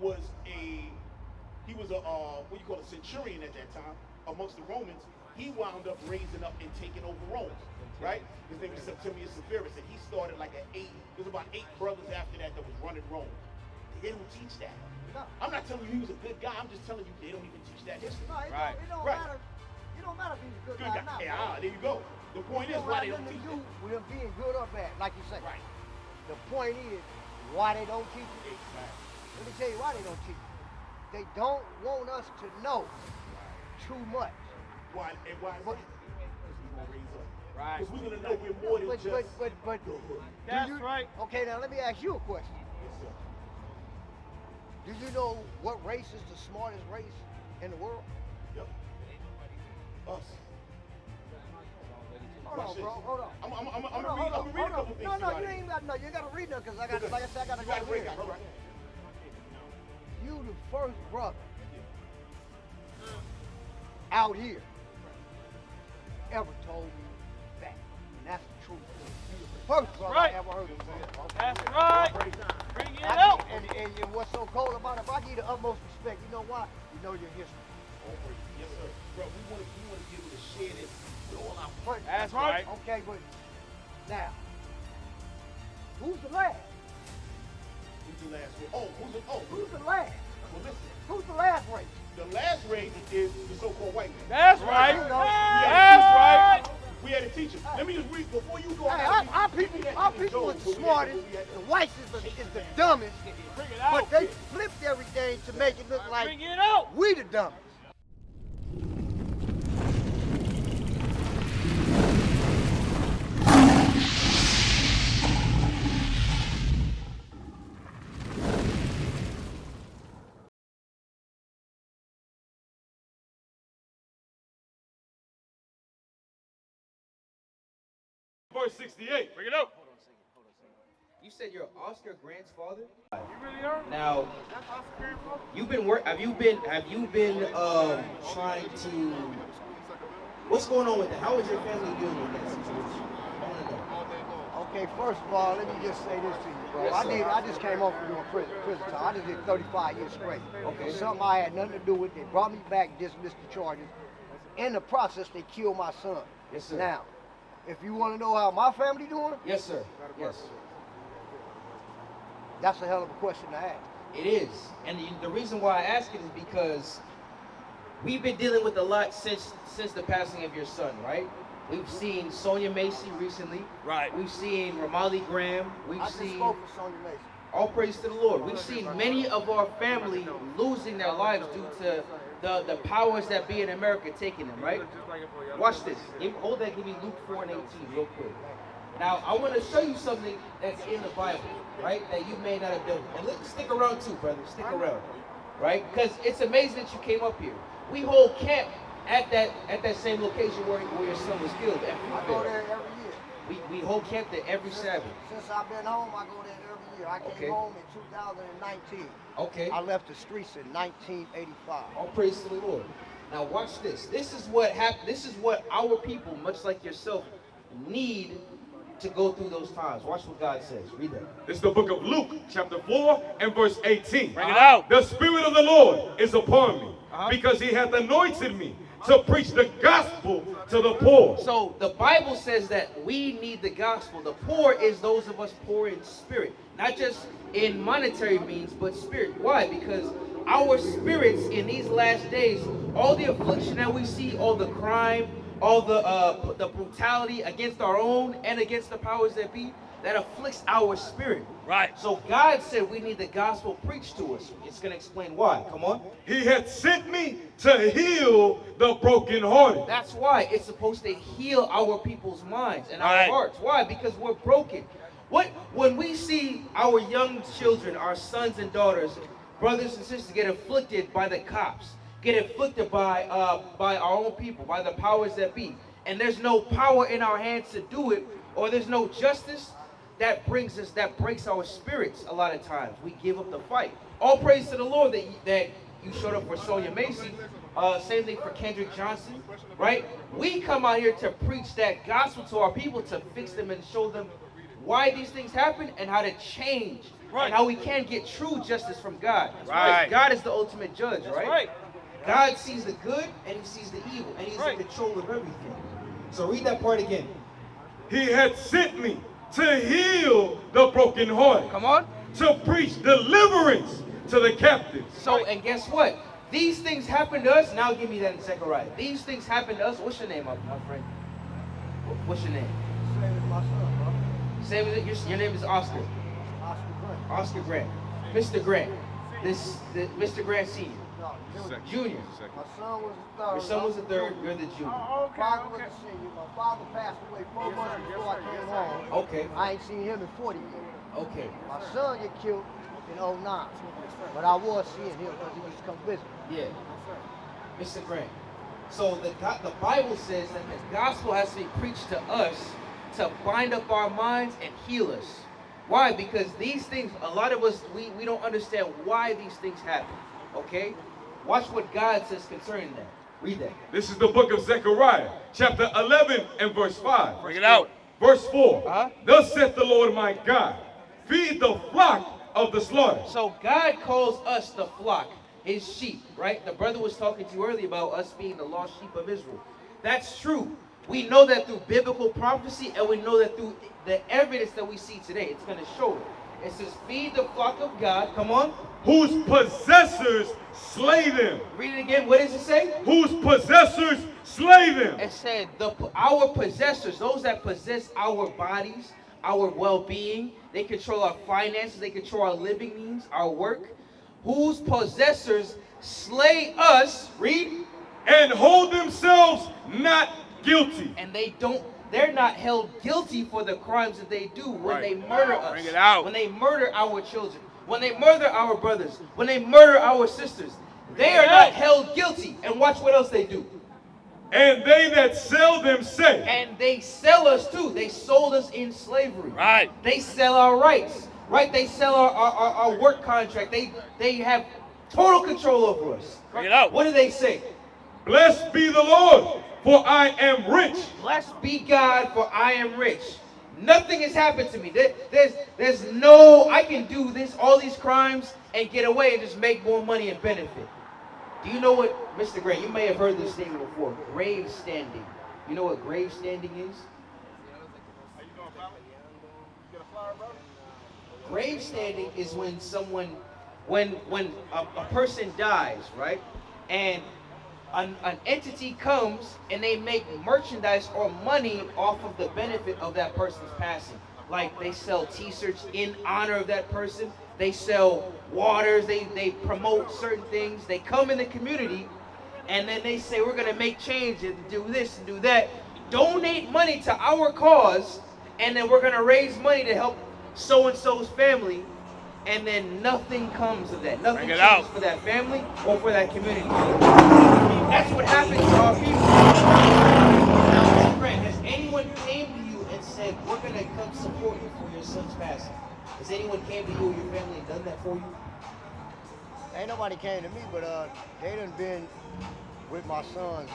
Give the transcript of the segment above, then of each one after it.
was a what you call a centurion at that time amongst the Romans. He wound up raising up and taking over Rome, right? His name was Septimius Severus, and he started like there was about 8 brothers after that was running Rome. They don't teach that. No. I'm not telling you he was a good guy. I'm just telling you they don't even teach that history. No, Right. It don't matter. It don't matter if he's a good guy or not. Yeah, there you go. The point is why they don't teach it. With him being good or bad, like you say. Right. The point is why they don't teach it. Exactly. Let me tell you why they don't teach it. They don't want us to know too much. Why? And why? Because we're gonna raise up. Right. Because we're gonna know we're more than just. But That's right. Okay, now let me ask you a question. Yes, sir. Do you know what race is the smartest race in the world? Yep. Us. Hold on, bro. Hold on. I'm gonna read a couple things. No, you ain't got. No, you gotta read them because I got. Like I said, I gotta go read. All right. You the first brother out here ever told me that, and that's the truth. You the first brother I ever heard of that. That's right. Bring it out. And what's so cold about it? If I give you the utmost respect, you know why? You know your history. Yes, sir. Bro, we want to be able to share this with all our friends. That's right. Okay, but now, who's the last? Who's the last one? Who's the last? Well, listen. Who's the last race? The last race is the so-called white man. That's right. You know, That's right. We had a teacher. Let me just read before you go. Hey, our people are the smartest. The whites is the dumbest. Bring it out. But they flipped everything to make it look like Bring it out. we the dumbest. Verse 68. Bring it out. You said you're Oscar Grant's father? You really are? Now, That's Oscar Grant's father? have you been trying to, what's going on with that? How is your family dealing with that situation? I want to know. Okay, first of all, let me just say this to you, bro. Yes, sir. I just came home from doing prison time. I just did 35 years straight. Okay. Something I had nothing to do with. They brought me back, dismissed the charges. In the process, they killed my son. Yes, sir. Now, if you want to know how my family doing, Yes, sir. Yes. that's a hell of a question to ask. It is. And the reason why I ask it is because we've been dealing with a lot since the passing of your son, right? We've seen Sonia Macy recently. Right. We've seen Ramali Graham. We've I just seen, spoke with Sonia Mason. all praise to the Lord, we've seen many of our family losing their lives due to the powers that be in America taking them, right? Watch this. Hold that, give me Luke 4:18 real quick. Now, I want to show you something that's in the Bible, right, that you may not have done. And stick around too, brother, stick around, right? Because it's amazing that you came up here. We hold camp at that same location where your son was killed. I go there every year. We hold camp there every Sabbath. Since I've been home, I go there every year. I came Okay. home in 2019. Okay. I left the streets in 1985. All praise to the Lord. Now watch this. This is what happened. This is what our people, much like yourself, need to go through those times. Watch what God says. Read that. It's the book of Luke, chapter 4 and verse 18. Bring it out. The Spirit of the Lord is upon me, because he hath anointed me to preach the gospel to the poor. So the Bible says that we need the gospel. The poor is those of us poor in spirit, not just in monetary means, but spirit. Why? Because our spirits in these last days, all the affliction that we see, all the crime, all the brutality against our own and against the powers that be, that afflicts our spirit. Right. So God said we need the gospel preached to us. It's going to explain why. Come on. He hath sent me to heal the brokenhearted. That's why it's supposed to heal our people's minds and our Right. hearts. Why? Because we're broken. When we see our young children, our sons and daughters, brothers and sisters get afflicted by the cops, get afflicted by our own people, by the powers that be, and there's no power in our hands to do it, or there's no justice, that breaks our spirits a lot of times. We give up the fight. All praise to the Lord that you showed up for Sonia Macy. Same thing for Kendrick Johnson, right? We come out here to preach that gospel to our people, to fix them and show them why these things happen and how to change and how we can get true justice from God. Right. Because God is the ultimate judge, right? Right. God sees the good and he sees the evil, and he's Right. in control of everything. So read that part again. He had sent me to heal the brokenhearted, Come on. to preach deliverance to the captives. So, and guess what? These things happen to us. Now give me that in Zechariah. These things happen to us. What's your name, my friend? What's your name? Same as my son, bro. Same as it. Your name is Oscar. Oscar Grant. Oscar Grant. Mr. Grant. Mr. Grant Senior. No, Junior. my son was the third. Your son was the third. You're the junior. Oh, My father okay. was the senior. My father passed away 4 months before I came home. Okay. I ain't seen him in 40 years. Okay. My son get killed in 09. But I was seeing him because he used to come visit. Yeah. Mr. Grant. So the Bible says that the gospel has to be preached to us to bind up our minds and heal us. Why? Because these things, a lot of us, we don't understand why these things happen. Okay? Watch what God says concerning that. Read that. This is the book of Zechariah, chapter 11 and verse 5. Bring it out. Verse 4. Uh-huh. Thus saith the Lord my God, feed the flock of the slaughter. So God calls us the flock, his sheep, right? The brother was talking to you earlier about us being the lost sheep of Israel. That's true. We know that through biblical prophecy, and we know that through the evidence that we see today. It's going to show it. It says, feed the flock of God. Come on. Whose possessors slay them. Read it again. What does it say? Whose possessors slay them. It said, our possessors, those that possess our bodies, our well-being, they control our finances, they control our living means, our work. Whose possessors slay us, read, And hold themselves not guilty. and they're not held guilty for the crimes that they do when Right. they murder us. Bring it out. When they murder our children, when they murder our brothers, when they murder our sisters. They are not held guilty. And watch what else they do. And they that sell them say, And they sell us too. They sold us in slavery. Right. They sell our rights. Right? They sell our work contract. They have total control over us. Bring it out. What do they say? Blessed be the Lord, for I am rich. Blessed be God, for I am rich. Nothing has happened to me. There's no, I can do this, all these crimes, and get away and just make more money and benefit. Do you know what, Mr. Grant, you may have heard this statement before, grave standing. You know what grave standing is? Grave standing is when someone, when a person dies, right? And an entity comes and they make merchandise or money off of the benefit of that person's passing. Like they sell t-shirts in honor of that person. They sell waters. They promote certain things. They come in the community and then they say, we're going to make change and do this and do that. Donate money to our cause, and then we're going to raise money to help so-and-so's family, and then nothing comes of that. Nothing Bring it changes out. for that family or for that community. That's what happens to our people. Now, Mr. Grant, has anyone came to you and said, we're going to come support you for your son's passing? Has anyone came to you or your family and done that for you? Ain't nobody came to me, but they done been with my son's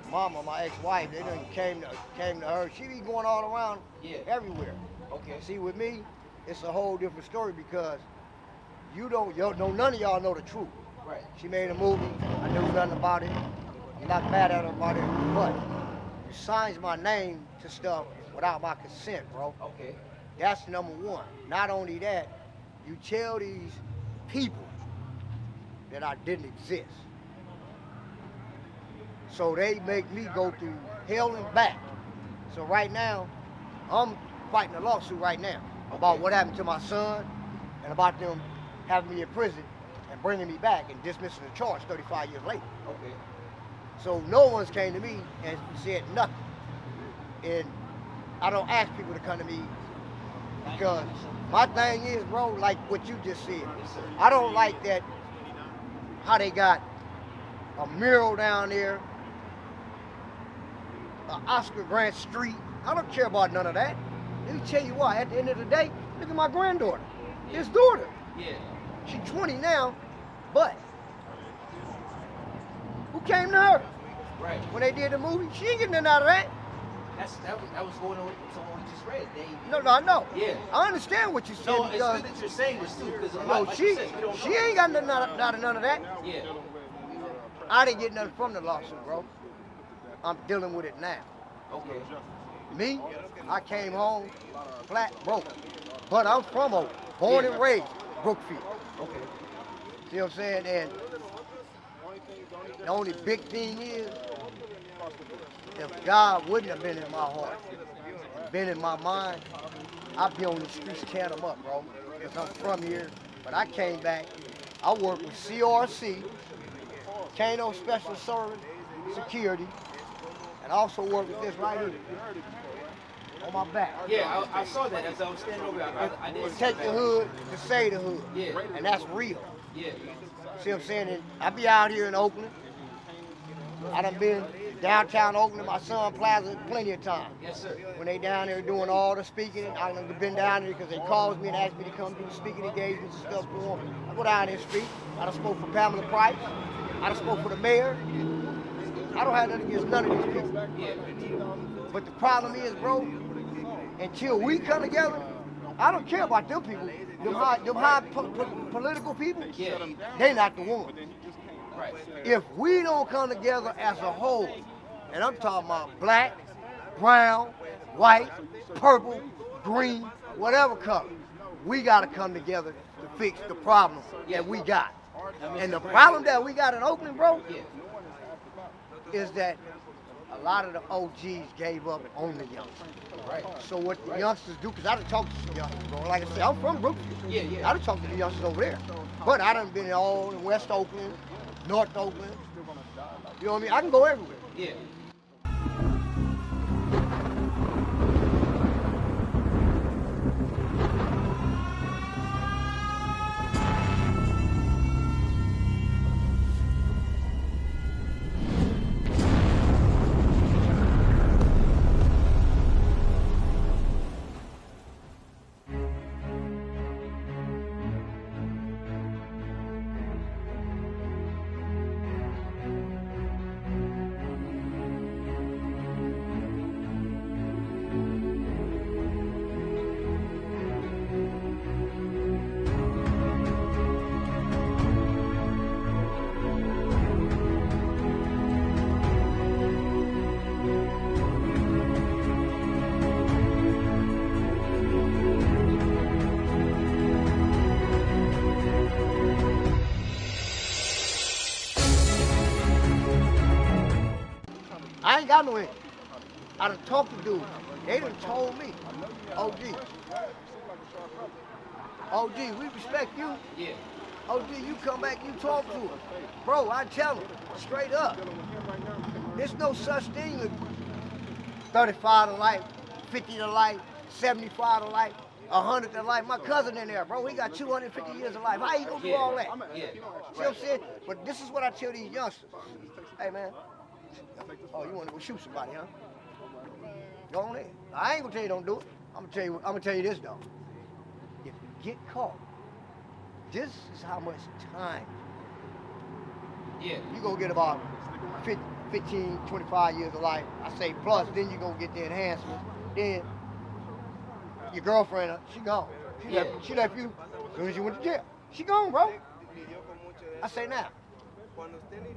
mama, my ex-wife. They done came to her. She be going all around, everywhere. Okay. See, with me, it's a whole different story because none of y'all know the truth. Right. She made a movie. I knew nothing about it. You're not mad at her about it, but you signs my name to stuff without my consent, bro. Okay. That's number one. Not only that, you tell these people that I didn't exist. So they make me go through hell and back. So right now, I'm fighting a lawsuit right now about what happened to my son and about them having me in prison and bringing me back and dismissing the charge 35 years later. Okay. So no one's came to me and said nothing. And I don't ask people to come to me because my thing is, bro, like what you just said. I don't like that, how they got a mural down there, Oscar Grant Street. I don't care about none of that. Let me tell you why. At the end of the day, look at my granddaughter, his daughter. Yeah. She's 20 now, but who came to her? Right. When they did the movie, she ain't getting nothing out of that. That was going on with someone we just read. No, I know. Yeah. I understand what you said. No, it's because, good that you're saying this too, because no, she ain't got none of that. Yeah. I didn't get nothing from the lawsuit, bro. I'm dealing with it now. Okay. Me, I came home flat broke. But I'm from Oakland, born and raised Brookfield. Okay. See what I'm saying? And the only big thing is, if God wouldn't have been in my heart, been in my mind, I'd be on the streets tearing them up, bro. Because I'm from here. But I came back. I worked with CRC, Kano Special Service Security, and I also worked with this right here on my back. Yeah, I saw that as I was standing over there. I didn't Protect the hood to say the hood. Yeah. And that's real. Yeah. See what I'm saying? And I be out here in Oakland. I done been downtown Oakland, my son Plaza, plenty of times. Yes, sir. When they down there doing all the speaking, I done been down there because they called me and asked me to come do speaking engagements and stuff for them. I go down there street. I done spoke for Pamela Price. I done spoke for the mayor. I don't have nothing against none of these people. Yeah. But the problem is, bro, until we come together, I don't care about them people. Them high political people, Yeah. they not the ones. Right. If we don't come together as a whole, and I'm talking about black, brown, white, purple, green, whatever color, we got to come together to fix the problem that we got. And the problem that we got in Oakland, bro, is that a lot of the OGs gave up on the youngsters. Right. So what the youngsters do, because I done talked to some youngsters, bro. Like I said, I'm from Brookfield. Yeah. I done talked to the youngsters over there. But I done been all in West Oakland, North Oakland. You know what I mean? I can go everywhere. Yeah. I ain't got no in. I done talked to dudes. They done told me, OG, we respect you. Yeah. OG, you come back, you talk to us. Bro, I tell them, straight up. There's no such thing as 35 to life, 50 to life, 75 to life, 100 to life. My cousin in there, bro, he got 250 years of life. How you gonna do all that? Yeah. See what I'm saying? But this is what I tell these youngsters. Hey, man. Oh, you want to go shoot somebody, huh? Go on in. I ain't gonna tell you don't do it. I'm gonna tell you this though. If you get caught, this is how much time. Yeah. You gonna get about 15, 25 years of life. I say plus, then you gonna get the enhancement. Then your girlfriend, she gone. She left you as soon as you went to jail. She gone, bro. I say now,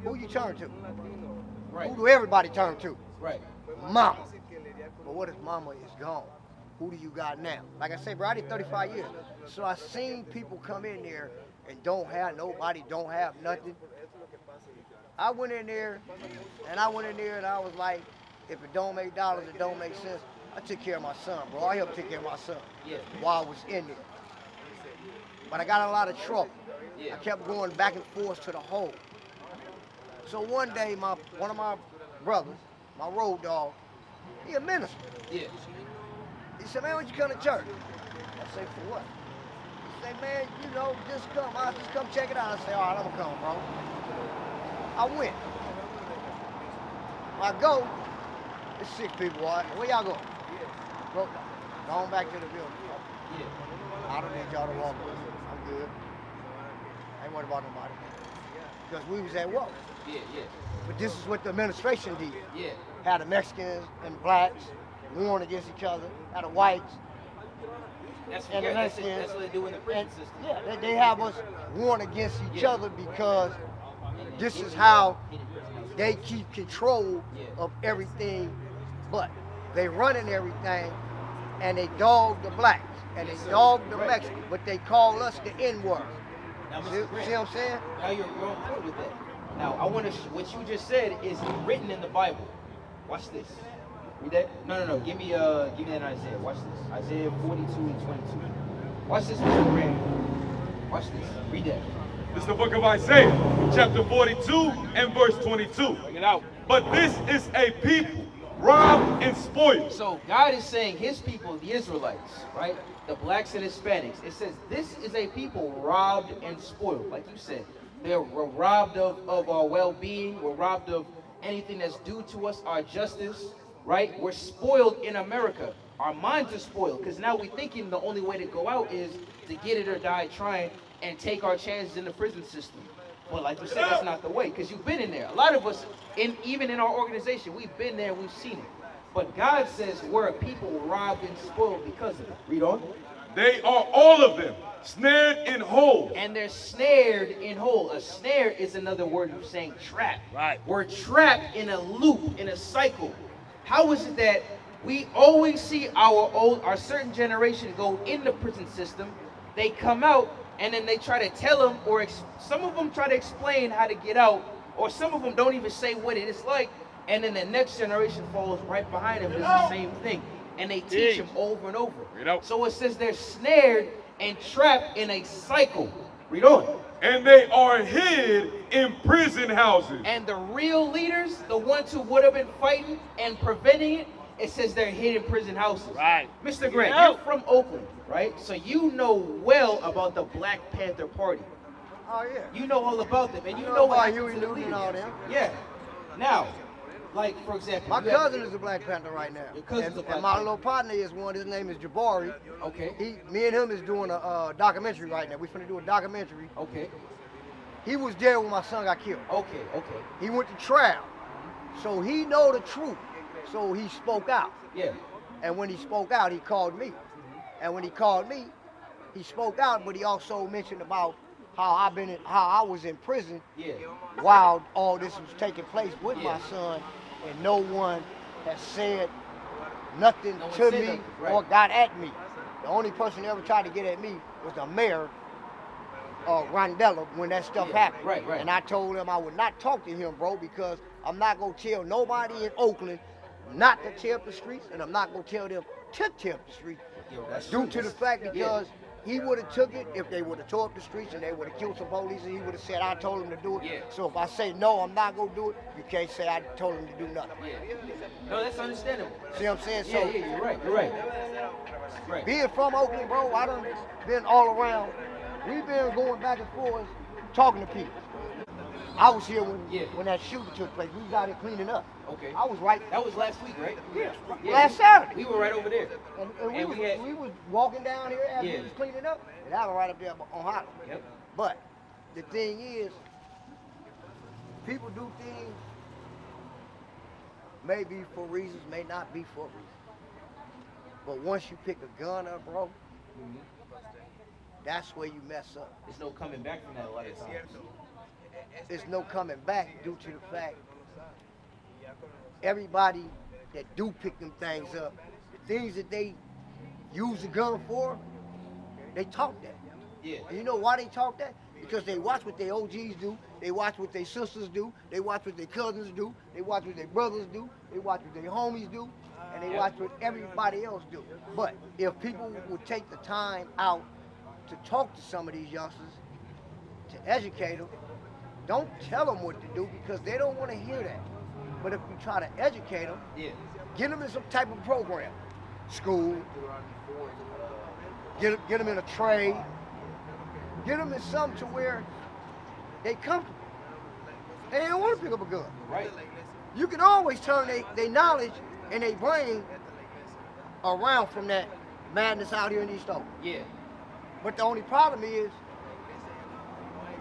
who you turn to? Right. Who do everybody turn to? Right. Mama. But what if mama is gone? Who do you got now? Like I say, bro, I did 35 years. So I seen people come in there and don't have nobody, don't have nothing. I went in there and I was like, if it don't make dollars, it don't make sense. I took care of my son, bro. I helped take care of my son while I was in there. But I got a lot of trouble. I kept going back and forth to the hole. So one day, one of my brothers, my road dog, he a minister. Yeah. He said, man, when'd you come to church? I say, for what? He said, man, you know, just come. I'll just come check it out. I say, all right, I'm gonna come, bro. I went. When I go, there's 6 people, all right? Where y'all going? Bro, going back to the building. Yeah. I don't need y'all to walk with me. I'm good. I ain't worried about nobody. Because we was at war. Yeah. But this is what the administration did. Yeah. Had the Mexicans and blacks warn against each other, out of whites. That's, And yeah, the that's, next thing, that's what they do in the prison and, system. yeah, they have us warn against each Yeah. other because this is how they keep control of everything. But they running everything, and they dog the blacks, and Yes, they sir. dog the Right. Mexicans, but they call us the N-word. Now, See, Mr. Grant, see what I'm saying? now you're on point with that. Now, I want to, what you just said is written in the Bible. Watch this. Read that? No. Give me that in Isaiah. Watch this. Isaiah 42 and 22. Watch this, Mr. Grant. Watch this. Read that. This is the book of Isaiah, chapter 42 and verse 22. Bring it out. But this is a people robbed and spoiled. So God is saying his people, the Israelites, right? The blacks and Hispanics. It says this is a people robbed and spoiled. Like you said, we're robbed of our well-being. We're robbed of anything that's due to us, our justice, right? We're spoiled in America. Our minds are spoiled because now we're thinking the only way to go out is to get it or die trying and take our chances in the prison system. But like you said, that's not the way because you've been in there. A lot of us, even in our organization, we've been there, we've seen it. But God says we're a people robbed and spoiled because of it. Read on. They are all of them snared in holes. And they're snared in hole. A snare is another word for saying trap. Right. We're trapped in a loop, in a cycle. How is it that we always see our certain generation go in the prison system, they come out, and then they try to tell them, or some of them try to explain how to get out, or some of them don't even say what it is like, and then the next generation follows right behind them, does the same thing. And they teach them over and over. Read out. So it says they're snared and trapped in a cycle. Read on. And they are hid in prison houses. And the real leaders, the ones who would have been fighting and preventing it, it says they're hid in prison houses. Right. Mr. Grant, Yeah. you're from Oakland, right? So you know well about the Black Panther Party. Oh yeah. You know all about them, and you I know know what about happened to the IUIC leaders. and all them. Yeah. Now, like for example, My you have- cousin is a Black Panther right now. Your cousin's and, a Black and my Panther. little partner is one. His name is Jabari. Okay. Me and him is doing a documentary right now. We're finna do a documentary. Okay. He was there when my son got killed. Okay. He went to trial, so he know the truth. So he spoke out. Yeah. And when he spoke out, he called me. And when he called me, he spoke out, but he also mentioned about how I was in prison Yeah. while all this was taking place with Yeah. my son, and no one has said nothing No one to said me nothing, right. or got at me. The only person that ever tried to get at me was the mayor, Rondella, when that stuff Yeah, happened. right. And I told him I would not talk to him, bro, because I'm not gonna tell nobody in Oakland not to tear up the streets, and I'm not gonna tell them to tear up the streets. Yo, that's Due true. to the fact because he would have took it if they would have tore up the streets and they would have killed some police, and he would have said I told him to do it. Yeah. So if I say no, I'm not gonna do it, you can't say I told him to do nothing. Yeah. No, that's understandable. See what I'm saying? Yeah, So yeah, you're right. You're right. Right. being from Oakland, bro, I done been all around. We've been going back and forth talking to people. I was here when that shooting took place. We was out here cleaning up. Okay. I was right That was last week, right? yeah, Yeah. last Saturday. We were right over there. And And we was walking down here as Yeah. we was cleaning up, and I was right up there on Holland. Yep. But the thing is, people do things may be for reasons, may not be for reasons. But once you pick a gun up, bro, that's where you mess up. There's no coming back from that a lot of times. There's no coming back due to the fact everybody that do pick them things up, the things that they use the gun for, they talk that. Yeah. And you know why they talk that? Because they watch what their OGs do, they watch what their sisters do, they watch what their cousins do, they watch what their brothers do, they watch what their homies do, and they watch what everybody else do. But if people would take the time out to talk to some of these youngsters, to educate them, don't tell them what to do because they don't want to hear that. But if you try to educate them, Yeah. get them in some type of program, school, get them in a trade, get them in something to where they comfortable. And they don't want to pick up a gun. Right. You can always turn their knowledge and their brain around from that madness out here in these stores. Yeah. But the only problem is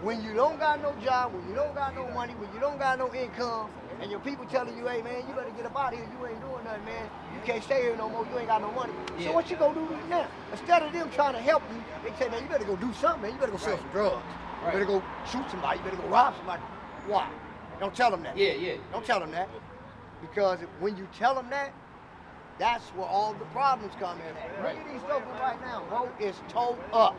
when you don't got no job, when you don't got no money, when you don't got no income, and your people telling you, hey man, you better get up out of here, you ain't doing nothing, man. You can't stay here no more, you ain't got no money. Yeah. So what you gonna do now? Instead of them trying to help you, they say, man, you better go do something, man. You better go sell some drugs. You better go shoot somebody, you better go rob somebody. Why? Don't tell them that. Yeah. Don't tell them that. Because when you tell them that, that's where all the problems come in. Look at East Oakland right now, bro. It's towed up.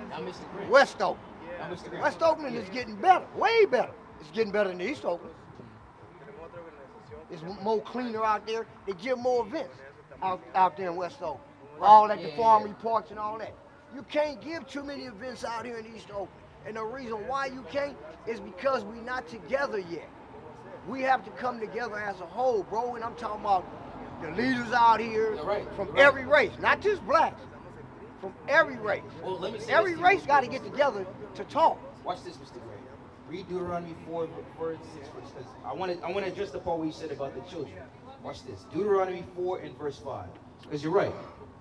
Now, Mr. Grant. West Oakland. Now, Mr. Grant. West Oakland is getting better, way better. It's getting better than East Oakland. It's more cleaner out there. They give more events out there in West Oakland. All at the farm reports and all that. You can't give too many events out here in East Oakland. And the reason why you can't is because we're not together yet. We have to come together as a whole, bro. And I'm talking about the leaders out here from every race, not just blacks, from every race. Well, let me say every this race got to get together to talk. Watch this, Mr. Grant. Read Deuteronomy 4, verse 6, because I want to address the part where you said about the children. Watch this. Deuteronomy 4 and verse 5. Because you're right.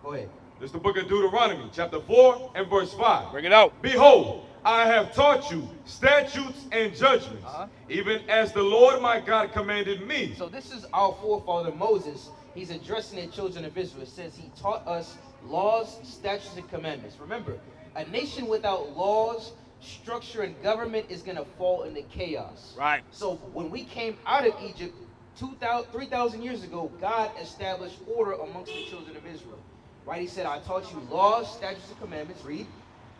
Go ahead. This is the book of Deuteronomy, chapter 4 and verse 5. Bring it out. Behold, I have taught you statutes and judgments, even as the Lord my God commanded me. So this is our forefather Moses. He's addressing the children of Israel. It says he taught us laws, statutes, and commandments. Remember, a nation without laws, structure, and government is going to fall into chaos. Right. So when we came out of Egypt 3,000 years ago, God established order amongst the children of Israel. Right? He said, I taught you laws, statutes, and commandments. Read.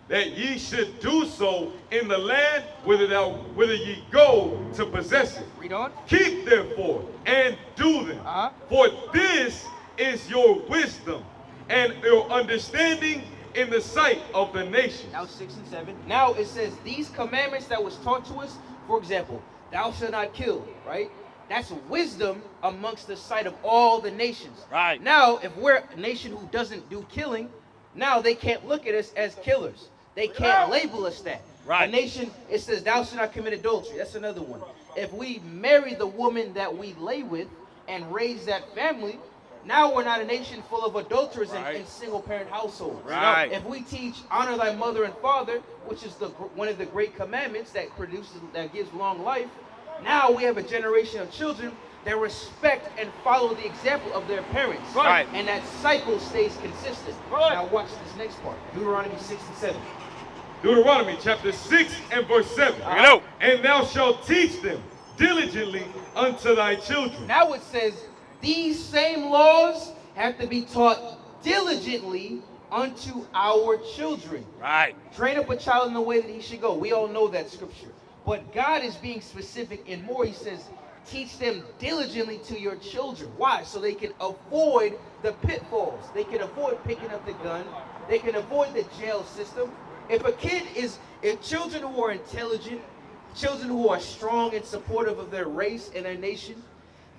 That ye should do so in the land whither ye go to possess it. Read on. Keep therefore and do them. For this is your wisdom and your understanding in the sight of the nations. Now 6 and 7. Now it says these commandments that was taught to us, for example, thou shalt not kill, right? That's wisdom amongst the sight of all the nations. Right. Now, if we're a nation who doesn't do killing, now they can't look at us as killers. They can't label us that. Right. A nation, it says, thou shalt not commit adultery. That's another one. If we marry the woman that we lay with and raise that family, now we're not a nation full of adulterers and single-parent households. Right. If we teach honor thy mother and father, which is one of the great commandments that gives long life, now we have a generation of children that respect and follow the example of their parents. Right. And that cycle stays consistent. Right. Now watch this next part. Deuteronomy 6 and 7. Deuteronomy chapter 6 and verse 7. Bring it out. And thou shalt teach them diligently unto thy children. Now it says, these same laws have to be taught diligently unto our children. Right. Train up a child in the way that he should go. We all know that scripture. But God is being specific in more. He says, teach them diligently to your children. Why? So they can avoid the pitfalls. They can avoid picking up the gun. They can avoid the jail system. If children who are intelligent, children who are strong and supportive of their race and their nation,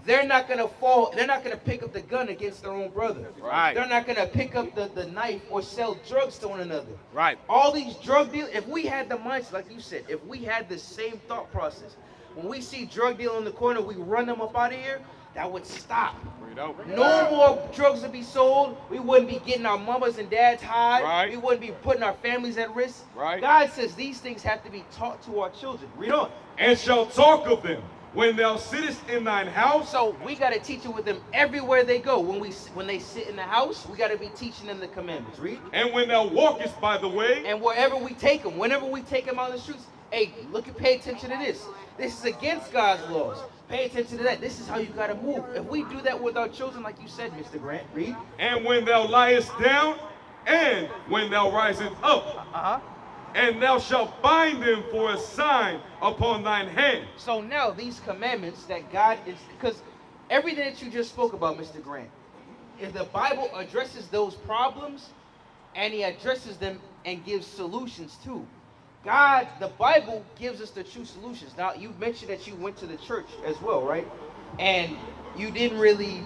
they're not going to pick up the gun against their own brother. Right. They're not going to pick up the knife or sell drugs to one another. Right. All these drug dealers, if we had the mindset, like you said, if we had the same thought process, when we see drug dealer in the corner, we run them up out of here, that would stop. Bring it out. No more drugs would be sold. We wouldn't be getting our mamas and dads high. Right. We wouldn't be putting our families at risk. Right. God says these things have to be taught to our children. Read on. And shall talk of them when thou sittest in thine house. So we got to teach it with them everywhere they go. When they sit in the house, we got to be teaching them the commandments. Read. And when thou walkest by the way. And wherever we take them, whenever we take them out on the streets, hey, pay attention to this. This is against God's laws. Pay attention to that. This is how you got to move. If we do that with our children, like you said, Mr. Grant, read. And when thou liest down, and when thou risest up. And thou shalt bind them for a sign upon thine hand. So now these commandments that God is, because everything that you just spoke about, Mr. Grant, if the Bible addresses those problems and he addresses them and gives solutions too. God, the Bible gives us the true solutions. Now, you mentioned that you went to the church as well, right? And you didn't really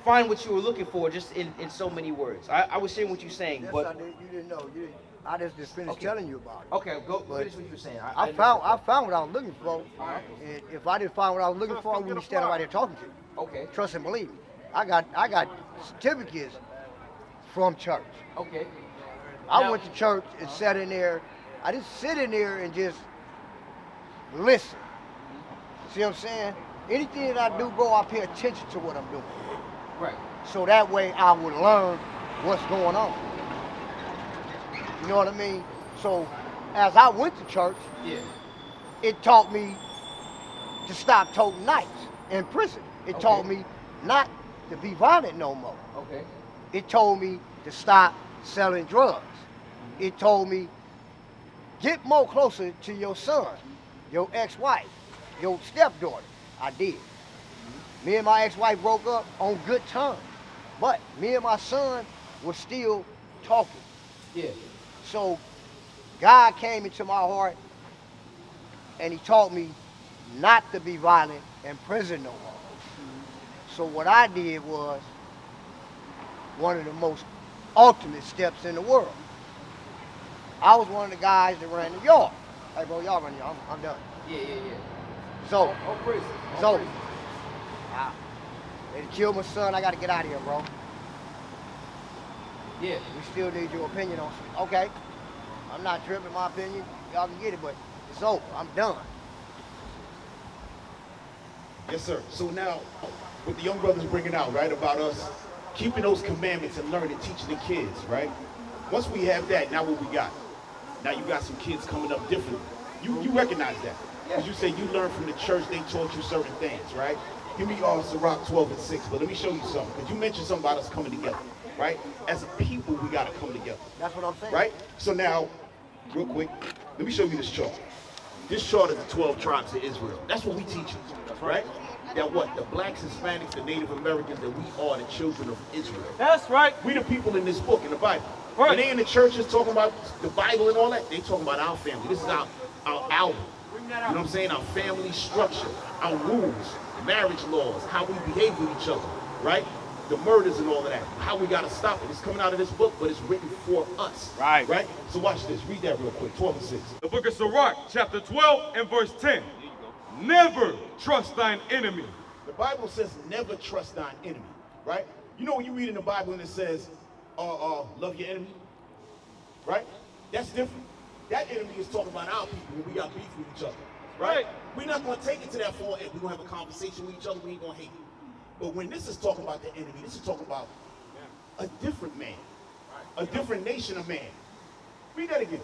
find what you were looking for just in so many words. I was hearing what you're saying, Yes, but... I did. You didn't know. I just finished telling you about it. Okay, go finish what you were saying. I found what I was looking for. And if I didn't find what I was looking for, I wouldn't be standing right here talking to you. Okay. Trust and believe me. I got certificates from church. Okay. I Now- went to church and sat in there I didn't sit in there and just listen. See what I'm saying? Anything that I do, bro, I pay attention to what I'm doing. Right. So that way I would learn what's going on. You know what I mean? So as I went to church, Yeah. it taught me to stop toting knives in prison. It Okay. taught me not to be violent no more. Okay. It told me to stop selling drugs. It told me, get more closer to your son, your ex-wife, your stepdaughter. I did. Me and my ex-wife broke up on good terms, but me and my son were still talking. Yeah. So God came into my heart and he taught me not to be violent in prison no more. So what I did was one of the most ultimate steps in the world. I was one of the guys that ran the yard. Hey bro, y'all run the yard, I'm done. Yeah. So, Oh, prison. so, they killed my son, I gotta get out of here, bro. Yeah. We still need your opinion on it. Okay, I'm not tripping my opinion, y'all can get it, but it's over, I'm done. Yes, sir. So now, what the young brothers bringing out, right, about us keeping those commandments and learning, teaching the kids, right? Once we have that, now what we got? Now you got some kids coming up differently. You recognize that. Because you say you learned from the church, they taught you certain things, right? Give me Sirach 12:6, but let me show you something. Because you mentioned something about us coming together, right? As a people, we got to come together. That's what I'm saying. Right? So now, real quick, let me show you this chart. This chart is the 12 tribes of Israel. That's what we teach you, right? That what? The blacks, Hispanics, the Native Americans, that we are the children of Israel. That's right. We the people in this book, in the Bible. Right. When they in the churches talking about the Bible and all that, they talking about our family. This is our album. You know what I'm saying? Our family structure, our rules, marriage laws, how we behave with each other, right? The murders and all of that. How we got to stop it. It's coming out of this book, but it's written for us. Right. Right? So watch this. Read that real quick. 12:6. The book of Sirach, chapter 12 and verse 10. Never trust thine enemy. The Bible says never trust thine enemy, right? You know when you read in the Bible and it says, love your enemy, right? That's different. That enemy is talking about our people when we got beef with each other, right? We're not going to take it to that far end. We're going to have a conversation with each other. We ain't going to hate it. But when this is talking about the enemy, this is talking about a different man, a different nation of man. Read that again.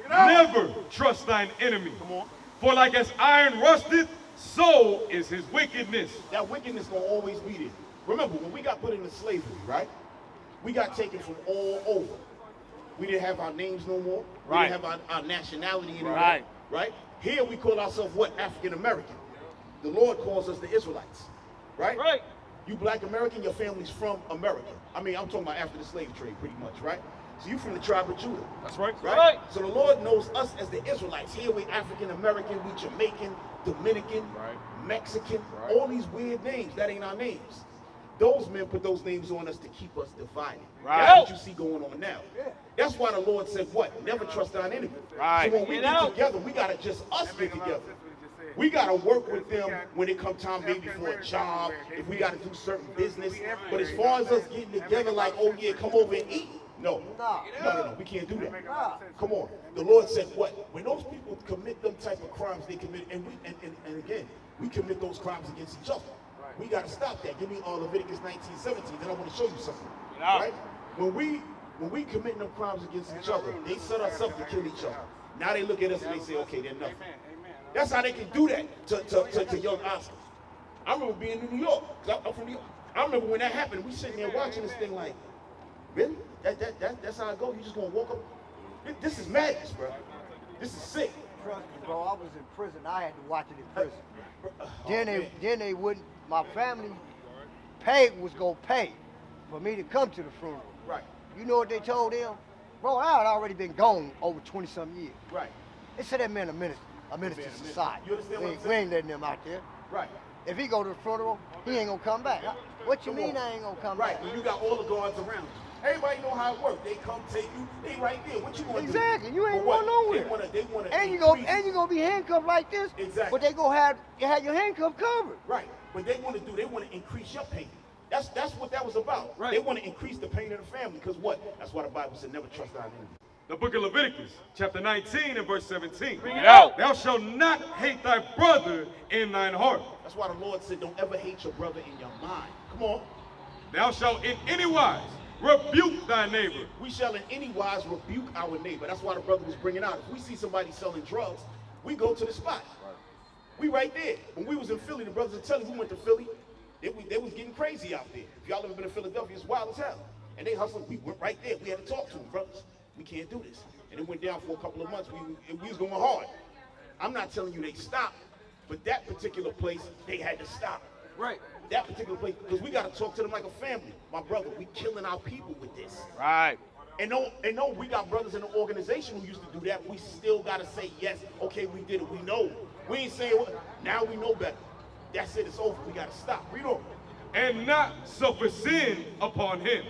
Never trust thine enemy. Come on. For like as iron rusteth, so is his wickedness. That wickedness going to always be there. Remember, when we got put into slavery, right? We got taken from all over. We didn't have our names no more. We didn't have our nationality anymore. Right? Here we call ourselves what? African American. The Lord calls us the Israelites. Right? Right. You black American, your family's from America. I mean, I'm talking about after the slave trade, pretty much, right? So you from the tribe of Judah. That's right. Right? So the Lord knows us as the Israelites. Here we African American, we Jamaican, Dominican, Mexican, all these weird names. That ain't our names. Those men put those names on us to keep us divided. That's what you see going on now. That's why the Lord said what? Never trust thine enemy. Right. So when we get together, we gotta just us get together. We gotta work with them when it comes time maybe for a job, if we gotta do certain business. But as far as us getting together like, oh yeah, come over and eat. No, we can't do that. Come on. The Lord said what? When those people commit them type of crimes they commit, and again, we commit those crimes against each other. We got to stop that. Give me Leviticus 19:17. Then I want to show you something. Right? When we commit them crimes against each other, they set us up to kill each other. Now they look at us and they say, okay, they're nothing. That's how they can do that to young Oscar. I remember being in New York. I'm from New York. I remember when that happened. We sitting there watching this thing like, really? That's how it goes? You just gonna walk up? This is madness, bro. This is sick. Trust me, bro, I was in prison. I had to watch it in prison. Then they wouldn't. My family was gonna pay for me to come to the funeral. Right. You know what they told them? Bro, I had already been gone over 20-something years. Right. They said that man a minister to society. You understand what I'm We ain't letting them out there. Right. If he go to the funeral, he ain't gonna come back. What you mean I ain't gonna come back? Right. When you got all the guards around you. Everybody know how it works. They come take you. They right there. What you gonna do? Exactly. You ain't going nowhere. They wanna and you gonna be handcuffed like this. Exactly. But they gonna have your handcuff covered. Right. What they want to do, they want to increase your pain. That's what that was about. Right. They want to increase the pain of the family. Because what? That's why the Bible said never trust thy enemy. The book of Leviticus, chapter 19 and verse 17. Bring it out. Thou shalt not hate thy brother in thine heart. That's why the Lord said, don't ever hate your brother in your mind. Come on. Thou shalt in any wise rebuke thy neighbor. We shall in any wise rebuke our neighbor. That's why the brother was bringing out. If we see somebody selling drugs, we go to the spot. We right there. When we was in Philly, the brothers are telling we went to Philly. They was getting crazy out there. If y'all ever been to Philadelphia, it's wild as hell. And they hustled. We went right there. We had to talk to them, brothers. We can't do this. And it went down for a couple of months. We was going hard. I'm not telling you they stopped, but that particular place, they had to stop. Right. That particular place, because we got to talk to them like a family. My brother, we killing our people with this. Right. And no, we got brothers in the organization who used to do that. We still got to say, yes, okay, we did it. We know. We ain't saying, well, now we know better. That's it. It's over. We got to stop. Read on. And not suffer sin upon him.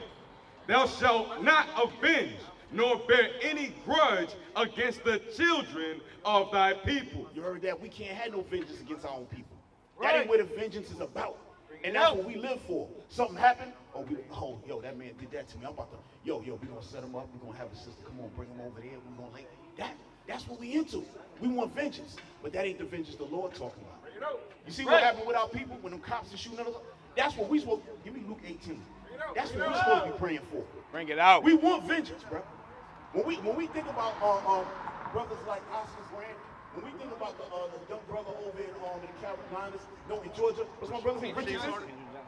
Thou shalt not avenge, nor bear any grudge against the children of thy people. You heard that? We can't have no vengeance against our own people. Right. That ain't what the vengeance is about. And that's what we live for. Something happened, yo, that man did that to me. I'm about to, yo, we gonna set him up. We gonna have a sister, come on, bring him over there. We gonna lay that's what we into. We want vengeance, but that ain't the vengeance the Lord talking about. You see what happened with our people when them cops are shooting at us? That's what we supposed. Give me Luke 18. That's what we're supposed to be praying for. Bring it out. We want vengeance, bro. When we think about brothers like Oscar Grant, when we think about the young brother over in the Carolinas, no, in Georgia, what's my brother's name? Richardson,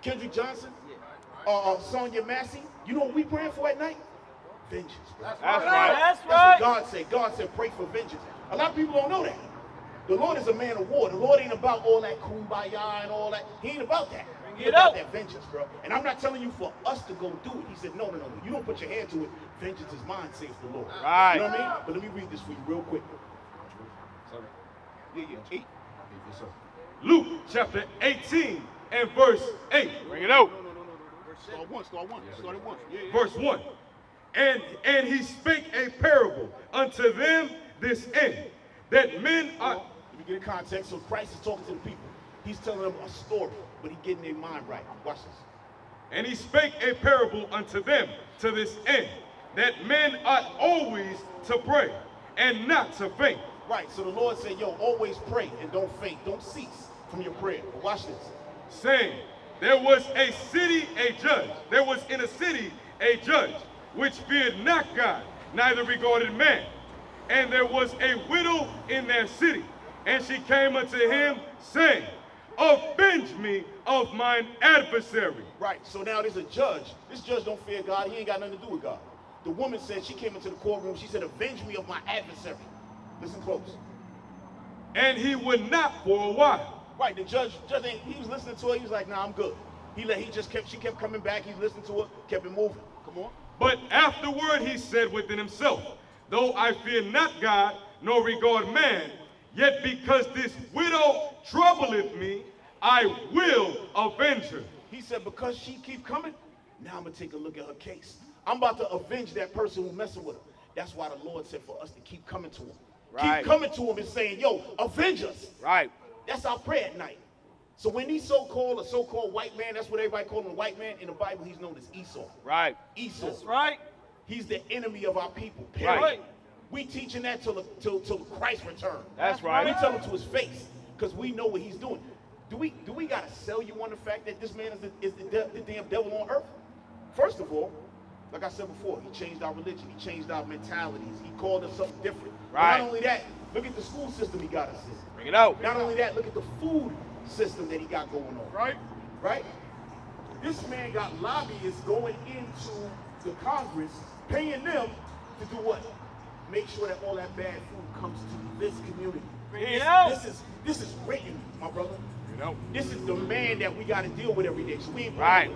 Kendrick Johnson, Sonia Massey. You know what we praying for at night? Vengeance, bro. That's right. That's what God said. God said, pray for vengeance. A lot of people don't know that. The Lord is a man of war. The Lord ain't about all that kumbaya and all that. He ain't about that. He about that vengeance, bro. And I'm not telling you for us to go do it. He said, no. You don't put your hand to it. Vengeance is mine, says the Lord. Right. You know what I mean? But let me read this for you real quick. Yeah. 8. Luke chapter 18 and verse 8. Bring it out. Start one. Yeah. Verse 1. And he spake a parable unto them this end, that men are... Let me get a context. So Christ is talking to the people. He's telling them a story, but he's getting their mind right. Watch this. And he spake a parable unto them to this end, that men ought always to pray and not to faint. Right, so the Lord said, yo, always pray and don't faint. Don't cease from your prayer. But watch this. Saying, there was in a city a judge, which feared not God, neither regarded man. And there was a widow in their city, and she came unto him, saying, avenge me of mine adversary. Right, so now there's a judge. This judge don't fear God. He ain't got nothing to do with God. The woman said, she came into the courtroom, she said, avenge me of my adversary. Listen close. And he would not for a while. Right, the judge ain't, he was listening to her, he was like, nah, I'm good. She kept coming back, he listened to her, kept it moving. Come on. But afterward he said within himself, though I fear not God, nor regard man, yet because this widow troubleth me, I will avenge her. He said, because she keep coming, now I'm going to take a look at her case. I'm about to avenge that person who messing with her. That's why the Lord said for us to keep coming to him. Right. Keep coming to him and saying, yo, avenge us. Right. That's our prayer at night. So when these so-called white man, that's what everybody call him, a white man, in the Bible, he's known as Esau. Right. Esau. That's right. He's the enemy of our people, period. Right. We teaching that till Christ return. That's right. We tell him to his face, because we know what he's doing. Do we gotta sell you on the fact that this man is the damn devil on earth? First of all, like I said before, he changed our religion, he changed our mentalities, he called us something different. Right. Not only that, look at the school system he got us in. Bring it out. Not only that, look at the food system that he got going on. Right. Right? This man got lobbyists going into the Congress, paying them to do what? Make sure that all that bad food comes to this community. Bring it out. This is written, my brother. Bring it out. This is the man that we got to deal with every day. So we ain't Right.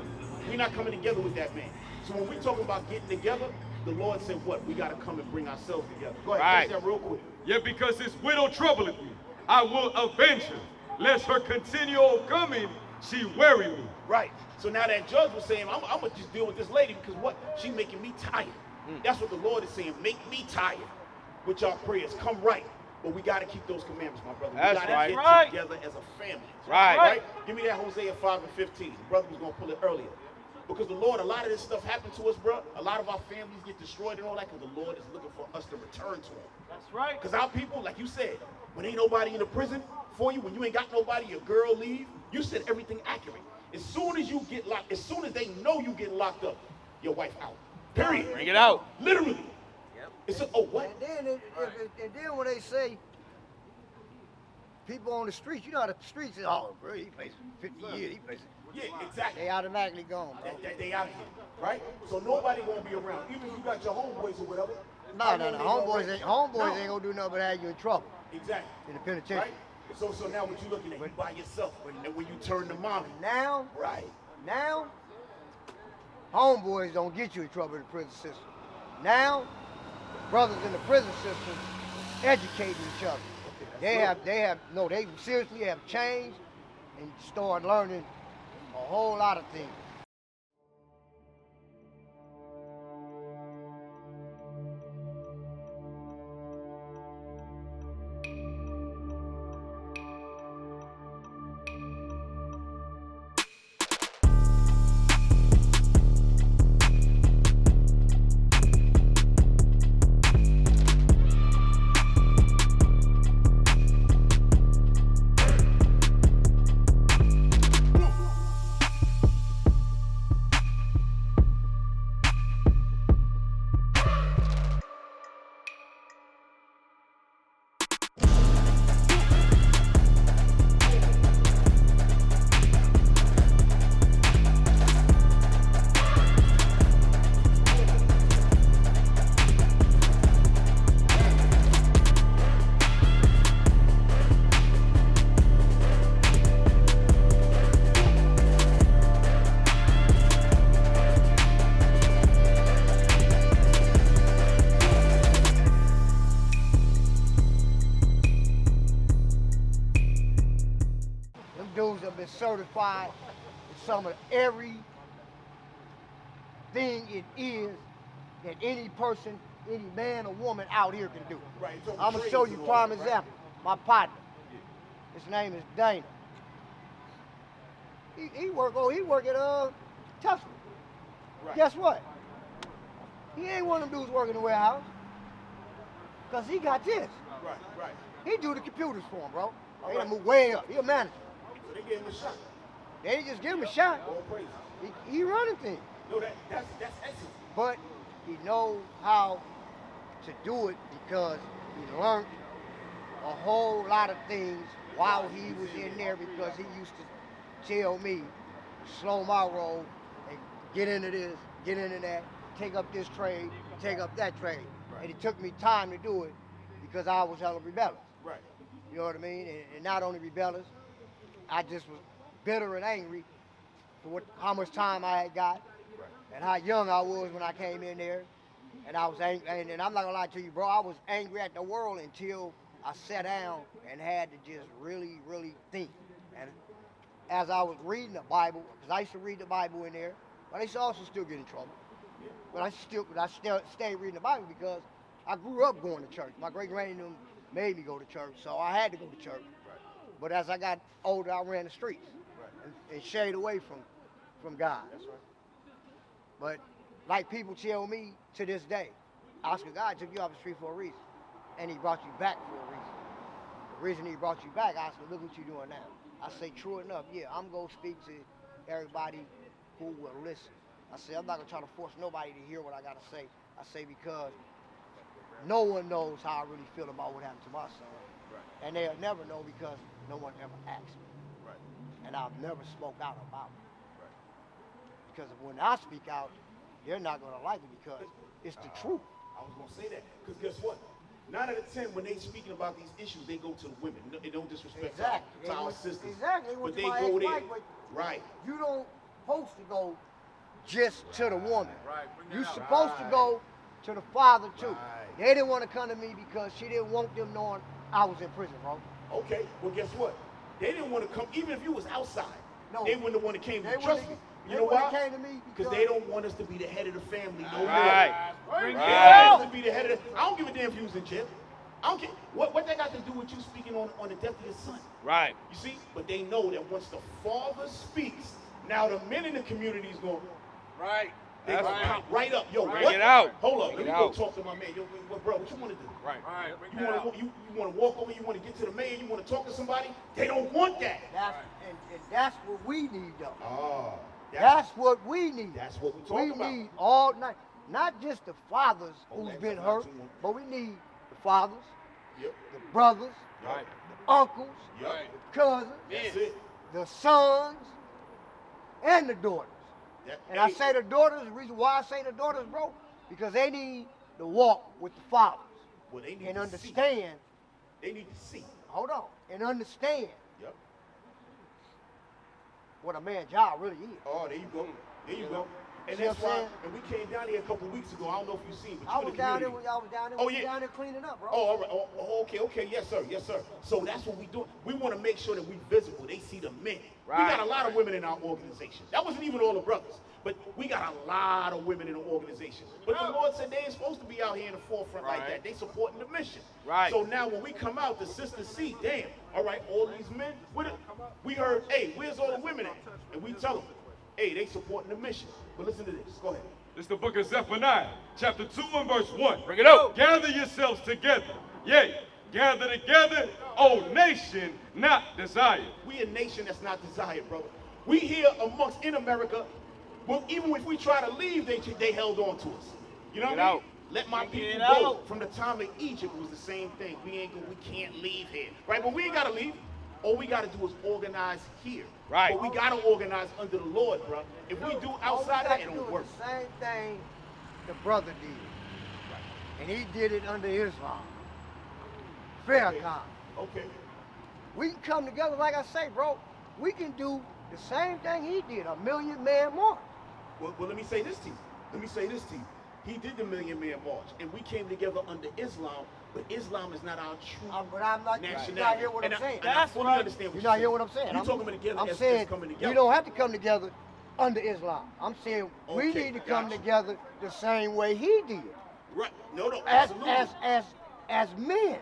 We're not coming together with that man. So when we talk about getting together, the Lord said what? We got to come and bring ourselves together. Go ahead, Right. finish that real quick. Yet because this widow troubleth me, I will avenge her, lest her continual coming she weary me. Right. So now that judge was saying, I'm going to just deal with this lady because what? She making me tired. That's what the Lord is saying. Make me tired with y'all prayers. Come right. But we got to keep those commandments, my brother. That's we got to right. get together as a family. Right. Give me that Hosea 5:15. The brother was going to pull it earlier. Because the Lord, a lot of this stuff happened to us, bro. A lot of our families get destroyed and all that because the Lord is looking for us to return to him. That's right. Because our people, like you said, when ain't nobody in the prison for you, when you ain't got nobody, your girl leave, you said everything accurate. As soon as you get locked, as soon as they know you get locked up, your wife out. Period. Bring it out. Literally. It's a, oh, what? And then when they say people on the streets, you know how the streets is, oh, bro, he facing 50 years, he facing. Yeah, exactly. They automatically gone, bro. They out here, right? So nobody gonna be around. Even if you got your homeboys or whatever. No. Homeboys ain't gonna do nothing but have you in trouble. Exactly. In the penitentiary. Right? So now what you looking at? You by yourself. And when you turn to mommy. Now, Right. Now, homeboys don't get you in trouble in the prison system. Now, brothers in the prison system educating each other. They seriously have changed and started learning a whole lot of things. Dudes have been certified in some of every thing it is that any person, any man or woman out here can do. Right. I'm gonna show you prime example. My partner, his name is Dana. He work at Tesla. Right. Guess what? He ain't one of them dudes working in the warehouse. Cause he got this. Right. He do the computers for him, bro. They Alright. move way up. He a manager. So they gave him a shot. They didn't just give him a shot. All praise. He running things. No, that's excellent. But he knows how to do it because he learned a whole lot of things while he was in there, because he used to tell me, slow my roll and get into this, get into that, take up this trade, take up that trade. Right. And it took me time to do it because I was hella rebellious. Right. You know what I mean? And not only rebellious, I just was bitter and angry for how much time I had got and how young I was when I came in there. And I was angry, and I'm not gonna lie to you, bro, I was angry at the world until I sat down and had to just really, really think. And as I was reading the Bible, because I used to read the Bible in there, but I used to also still get in trouble. But I still stayed reading the Bible because I grew up going to church. My great-granny made me go to church, so I had to go to church. But as I got older, I ran the streets and stayed away from God. That's right. But like people tell me to this day, Oscar, God took you off the street for a reason, and he brought you back for a reason. The reason he brought you back, Oscar, look what you're doing now. I say, true enough, yeah, I'm going to speak to everybody who will listen. I say, I'm not going to try to force nobody to hear what I got to say. I say, because no one knows how I really feel about what happened to my son. Right. And they'll never know because no one ever asked me. Right. And I've never spoke out about it. Right. Because when I speak out, they're not going to like it because it's the truth. I was going to say that, because guess what? 9 out of 10, when they speaking about these issues, they go to the women. They don't disrespect Exactly. our sisters. Exactly. But they go there. Right. You don't supposed to go just to the woman. Right. You're supposed to go to the father too. Right. They didn't want to come to me because she didn't want them knowing I was in prison, bro. Okay, well, guess what? They didn't want to come, even if you was outside. No. They wouldn't have wanted to came to They you. Trust wouldn't- me. they You know wouldn't why? came to me Because they don't want us to be the head of the family no more. Right. They Bring it don't out. want us to be the head of the, I don't give a damn if you was in jail. I don't care. What that got to do with you speaking on the death of your son? Right. You see? But they know that once the father speaks, now the men in the community is going, Right. They gonna pop right up. Yo, Bring what? it out. Hold up. Let Bring me it go out. talk to my man. Yo, bro, what you want to do? Right. Right. You want to walk over? You want to get to the mayor? You want to talk to somebody? They don't want that. And that's what we need, though. Oh, That's what we need. That's what we're We talking about. need all night, not just the fathers Oh, who's that's been a hurt, fact, too. but we need the fathers, Yep. the brothers, Right. the uncles, Yep. the cousins, That's it. the sons, and the daughters. That, And I say the daughters, the reason why I say the daughters, bro, because they need to walk with the fathers well, they need and to understand, See. They need to see. hold on, and understand Yep. what a man's job really is. Oh, there you go. There you go. And See that's what I'm why. saying? And we came down here a couple weeks ago. I don't know if you've seen, but I you was in the down there, community. we Oh, was yeah. down there cleaning up, bro. Oh, all right. Oh, okay, okay. Yes, sir. Yes, sir. So that's what we do. We want to make sure that we visible. They see the men. We Right. got a lot of women in our organization. That wasn't even all the brothers, but we got a lot of women in the organization. But the Lord said they ain't supposed to be out here in the forefront like Right. that. They supporting the mission. Right. So now when we come out, the sisters see, damn, all right, all these men, we heard, hey, where's all the women at? And we tell them, hey, they supporting the mission. But listen to this. Go ahead. It's the book of Zephaniah, chapter 2 and verse 1. Bring it out. Gather yourselves together. Yea, gather together, O nation not desired. We a nation that's not desired, brother. We here amongst in America, well, even if we try to leave, they held on to us. You know what Get I mean? out. Let my Get people out. go. From the time of Egypt, it was the same thing. We can't leave here, right? But we ain't gotta leave. All we gotta do is organize here. Right. But we gotta organize under the Lord, bro. If we do outside of that, it don't work. The same thing the brother did. And he did it under Islam. Farrakhan. Okay. We can come together, like I say, bro. We can do the same thing he did, a million man march. Well, let me say this to you. Let me say this to you. He did the Million Man March, and we came together under Islam, but Islam is not our true But I'm not, nationality. you're not hearing what I'm And saying. And I fully understand what You're you're not saying. hearing what I'm saying. You're talking together I'm as saying coming together. you don't have to come together under Islam. I'm saying we Okay, need to come gotcha. together the same way he did. Right. No, As absolutely. as men.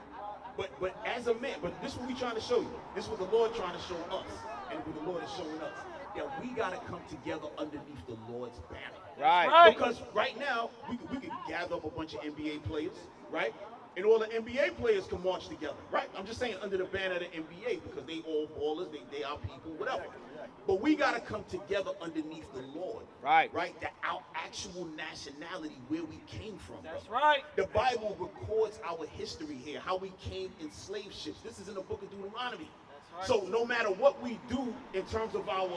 But as a man, but this is what we're trying to show you. This is what the Lord trying to show us, and what the Lord is showing us. That we gotta come together underneath the Lord's banner. Right. Because right now we could gather up a bunch of NBA players, right? And all the NBA players can march together, right? I'm just saying under the banner of the NBA because they all ballers, they are people, whatever. But we gotta come together underneath the Lord, Right. Right? That our actual nationality, where we came from. That's brother. right. The Bible records our history here, how we came in slave ships. This is in the book of Deuteronomy. That's So no matter what we do in terms of our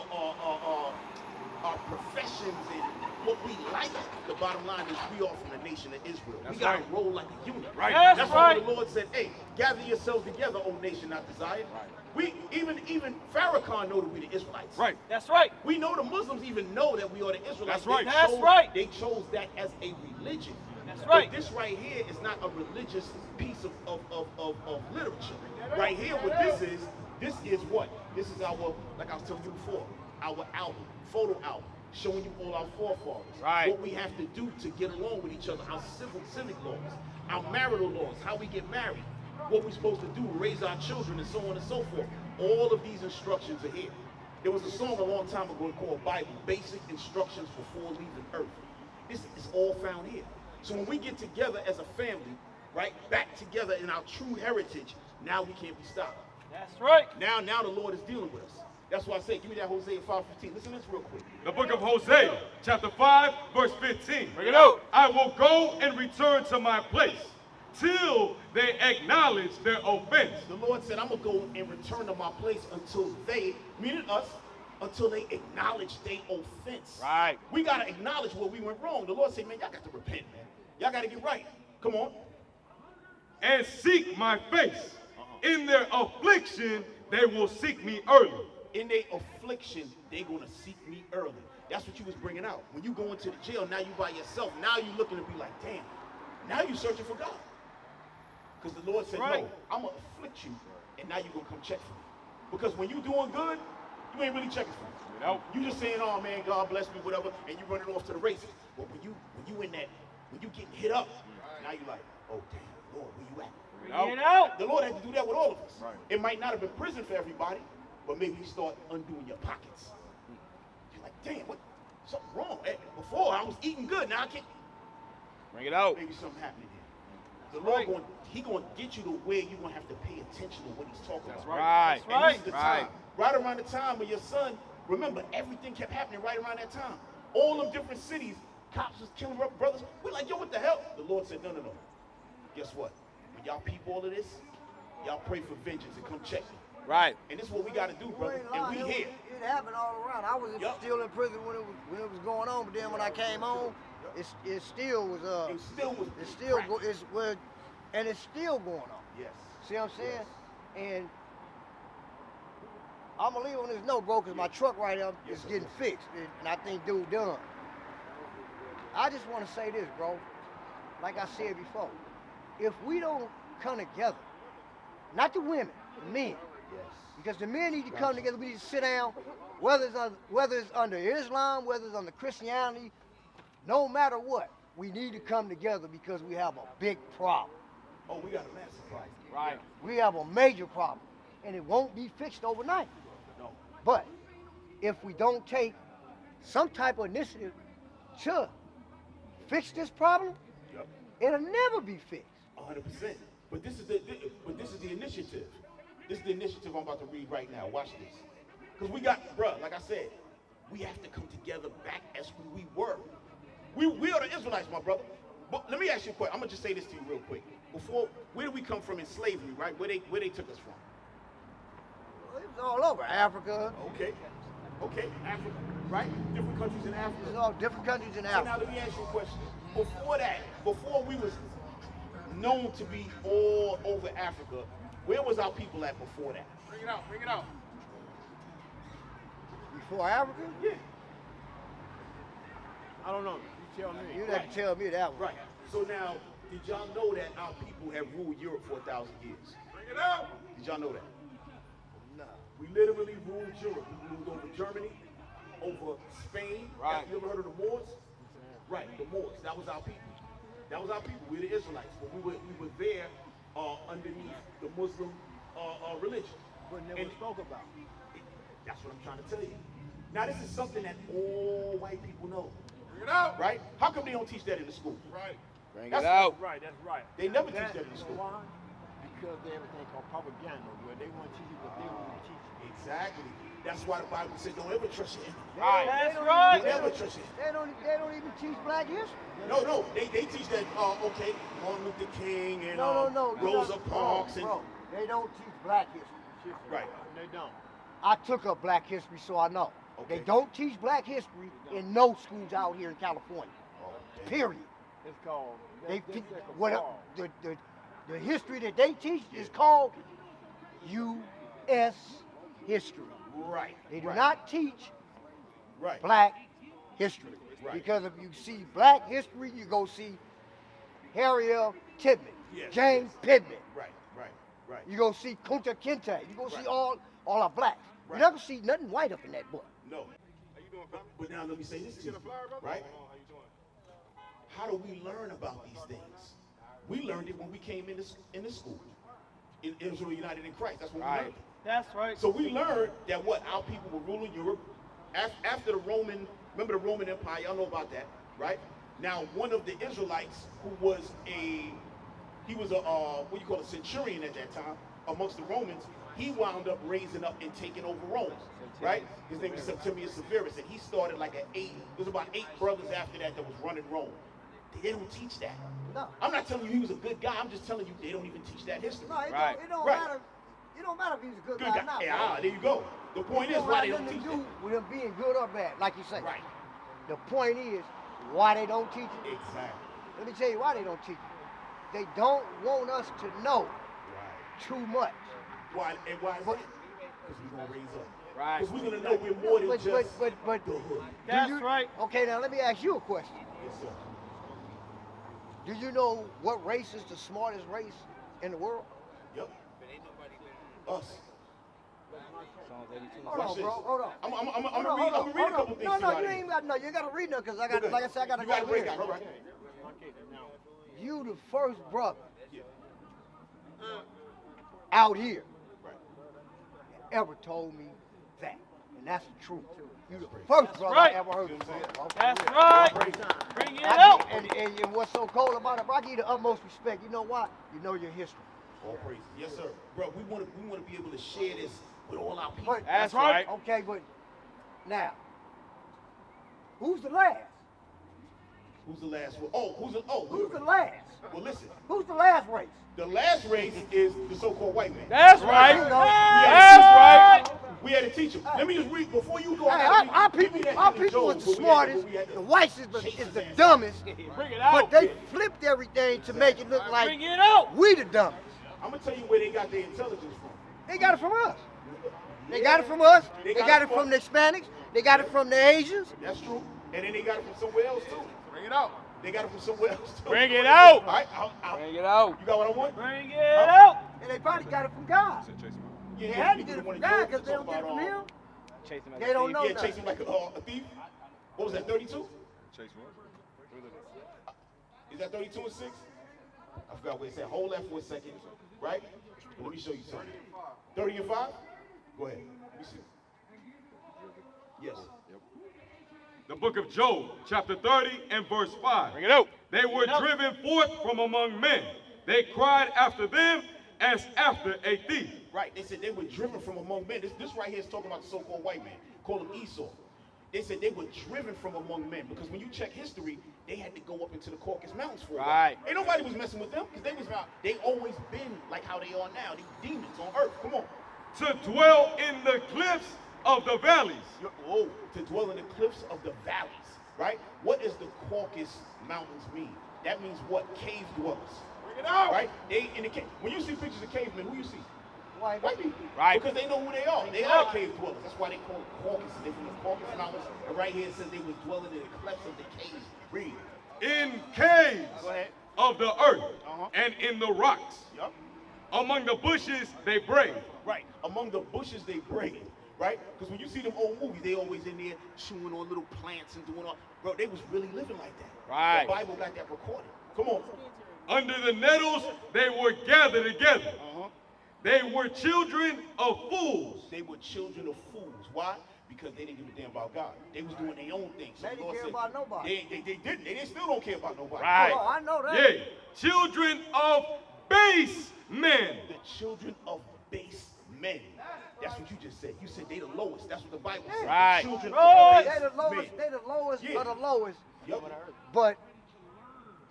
professions and what we like, the bottom line is we are from the nation of Israel. That's we gotta right. roll like a unit. Right. That's why right. the Lord said, hey, gather yourselves together, O nation not desired. Right. We even Farrakhan know that we the Israelites. Right. That's right. We know the Muslims even know that we are the Israelites. That's right. That's right. They chose that as a religion. That's right. But this right here is not a religious piece of literature. Right here, what this is what? This is our, like I was telling you before, our album, photo album, showing you all our forefathers. Right. What we have to do to get along with each other, our civic laws, our marital laws, how we get married, what we're supposed to do to raise our children, and so on and so forth. All of these instructions are here. There was a song a long time ago called Bible, Basic Instructions Before Leaving Earth. This is all found here. So when we get together as a family, right, back together in our true heritage, now we can't be stopped. That's right. Now the Lord is dealing with us. That's why I say, give me that Hosea 5:15. Listen to this real quick. The book of Hosea, chapter 5, verse 15. Bring it out. I will go and return to my place till they acknowledge their offense. The Lord said, I'm going to go and return to my place until they, meaning us, until they acknowledge their offense. Right. We got to acknowledge where we went wrong. The Lord said, man, y'all got to repent, man. Y'all got to get right. Come on. And seek my face. In their affliction, they will seek me early. In their affliction, they're going to seek me early. That's what you was bringing out. When you go into the jail, now you by yourself. Now you looking to be like, damn, now you searching for God. Because the Lord said, Right. no, I'm going to afflict you, and now you're going to come check for me. Because when you doing good, you ain't really checking for me. Nope. You just saying, oh man, God bless me, whatever, and you running off to the races. But when you in that, when you getting hit up, now you like, oh damn, Lord, where you at? Get out. The Lord had to do that with all of us. Right. It might not have been prison for everybody, but maybe you start undoing your pockets. You're like, damn, what? something wrong. Before I was eating good, now I can't. Bring it out. Maybe something happening here. The Lord He gonna get you to where you're gonna have to pay attention to what He's talking about. Right. And this is the time, right around the time when your son, remember, everything kept happening right around that time. All them different cities, cops was killing brothers. We're like, yo, what the hell? The Lord said, no. Guess what? When y'all peep all of this, y'all pray for vengeance and come check me. Right. And this is what we got to do, brother. And we here. It happened all around. I was still in prison when it was going on, but then when I came home, it still was and it's still going on. Yes. See what I'm saying? And I'm gonna leave on this note, bro, because my truck right up is getting fixed, and I think dude done. I just want to say this, bro. Like I said before, if we don't come together, not the women, the men, because the men need to come together. We need to sit down, whether it's under Islam, whether it's under Christianity, no matter what, we need to come together because we have a big problem. Oh, we got a massive problem. Right. We have a major problem, and it won't be fixed overnight. No. But if we don't take some type of initiative to fix this problem, it'll never be fixed. 100%. But this is the initiative. This is the initiative I'm about to read right now. Watch this. Because we got, bruh, like I said, we have to come together back as who we were. We are the Israelites, my brother. But let me ask you a question. I'm gonna just say this to you real quick. Before, where did we come from in slavery, right? Where they took us from? Well, it was all over Africa. Okay, Africa, right? Different countries in Africa. It's all different countries in So Africa. now let me ask you a question. Before that, before we was known to be all over Africa, where was our people at before that? Bring it out. Bring it out. Before Africa? Yeah. I don't know. You tell me. You'd have to tell me that one. Right. So now, did y'all know that our people have ruled Europe for 1,000 years? Bring it out. Did y'all know that? No. We literally ruled Europe. We ruled over Germany, over Spain. Right. You ever heard of the Moors? Right, the Moors. That was our people. That was our people. We're the Israelites. But we were there underneath the Muslim religion. But never spoke about. That's what I'm trying to tell you. Now, this is something that all white people know. Bring it out. Right? How come they don't teach that in the school? Right. Bring That's it out. Right. That's right. They never teach that in the school. Why? Because they everything called propaganda, where they want to teach you what they want to teach you. Exactly. That's why the Bible says don't ever trust your enemy. Right. They That's don't- right. Don't ever trust your enemy. They don't even teach black history. No, they teach that, Martin Luther King and No. Rosa Parks and Bro, they don't teach black history. right. They don't. I took up black history, so I know. Okay. They don't teach black history in no schools out here in California. Okay. Period. It's called. They that's teach like a what fraud. the history that they teach is called U.S. history. Right. They do right. not teach Right. black history. Right. Because if you see black history, you go see Harriet Tubman, Yes, James yes. Pittman. Right. You go see Kunta Kinte. You go see all our blacks. Right. You never see nothing white up in that book. No. How you doing, fam? But now let me say this to you, Get a flyer, brother? right? Oh, how you doing? How do we learn about these things? We learned it when we came in the school. In Israel United in Christ. That's when we learned it. That's right. So we learned that what our people were ruling Europe after the Roman, remember the Roman Empire, y'all know about that, right? Now one of the Israelites who was a centurion at that time amongst the Romans, he wound up raising up and taking over Rome, right? His name was Septimius Severus, and he started there's about 8 brothers after that was running Rome. They don't teach that. No. I'm not telling you he was a good guy, I'm just telling you they don't even teach that history. No, it Right. don't Right. matter. It don't matter if he's a good Good guy guy. or not. Yeah, there you go. The point It is don't why have they don't nothing teach to do that. with them being good or bad, like you say. Right. The point is why they don't teach it. Exactly. Let me tell you why they don't teach it. They don't want us to know Right. too much. Why is that? Because we're gonna raise up. Right. Because we're gonna know we're more than But just but the hood. That's you, right. Okay, now let me ask you a question. Yes, sir. Do you know what race is the smartest race in the world? Yep. Us. Hold Watch on, this. bro. Hold on. I'm Hold gonna on, read hold a on, couple hold on. things. No, to you ain't got no. You got to read them because I got, Okay. like I said, I got to You gotta go break here. out, all right? You the first brother Yeah. out here Right. ever told me that, and And that's the truth. You the first brother right. I ever heard from. That's right. Bring it out. And what's so cold about it, bro, I give you the utmost respect. You know why? You know your history. All praise. Yes, sir. Bro, we want to be able to share this with all our people. But, That's right. Okay, but now, who's the last? Who's the last one? Who's the last? Well, listen. Who's the last race? The last race is the so-called white man. That's right. You know, That's right. We had to teach him. Let me just read before you go. Hey, our people was the smartest. The whites is the dumbest. Bring it But out. they flipped everything to make it look like Bring it out. we the dumbest. I'm gonna tell you where they got their intelligence from. They got it from us. They got it from us. They got it from the Hispanics. They got it from the Asians. That's true. And then they got it from somewhere else too. Bring it out. They got it from somewhere else too. Bring it out. All right, Bring it out. you got what I want? Bring it out. And they probably got it from God. Yeah, They had to get it from God because they don't get it from him. They don't know Yeah, nothing. chase him like a thief. What was that? 32? Is that 32 and 6? I forgot what it said. Hold that for a second, right? Let me show you something. 30 and 5? Go ahead. Let me see. Yes. The book of Job, chapter 30 and verse 5. Bring it out. They were driven forth from among men. They cried after them as after a thief. Right. They said they were driven from among men. This right here is talking about the so-called white man. Call him Esau. They said they were driven from among men because when you check history, they had to go up into the Caucasus Mountains for a while. Right. Ain't nobody was messing with them because they always been like how they are now. They demons on earth. Come on. To dwell in the cliffs of the valleys. To dwell in the cliffs of the valleys, right? What does the Caucasus Mountains mean? That means what? Cave dwellers. Bring it out. Right? They in the cave. When you see pictures of cavemen, who you see? White White people. Right. Because they know who they are. They are cave dwellers. That's why they call it Caucasus. They're from the Caucasus Mountains. And right here it says they were dwelling in the clefts of the caves. Read. In caves Go ahead. of the earth and in the rocks. Yup. Among the bushes they brave. Right. Among the bushes they brave. Right? Because when you see them old movies, they always in there chewing on little plants and doing all. Bro, they was really living like that. Right. The Bible got that recorded. Come on. Under the nettles they were gathered together. They were children of fools. They were children of fools. Why? Because they didn't give a damn about God. They was doing their own thing. So They the didn't Lord care said, about nobody. They didn't. They still don't care about nobody. Right. Oh, I know that. Yea, children of base men. The children of base men. That's what you just said. You said they the lowest. That's what the Bible said. Right. The children Right. of They base the lowest. men. They the lowest Yeah. of the lowest. Yup. But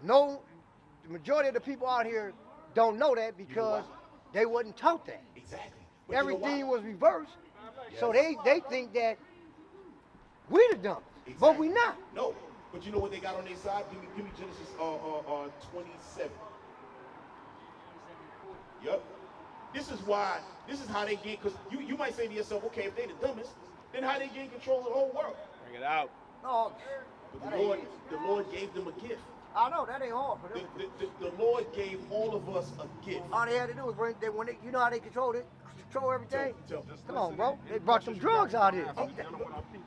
no, the majority of the people out here don't know that because they wasn't taught that. Exactly. But you know Everything why? was reversed. So they think that we the dumbest, but we not. No. But you know what they got on their side? Give me Genesis 27. Yup. This is how they get, because you might say to yourself, okay, if they the dumbest, then how they gain control of the whole world? Bring it out. No, But that the ain't Lord gave them a gift. I know that ain't hard for them. The Lord gave all of us a gift. All they had to do was bring. You know how they control everything. Tell- Come on, bro. They brought some drugs out here.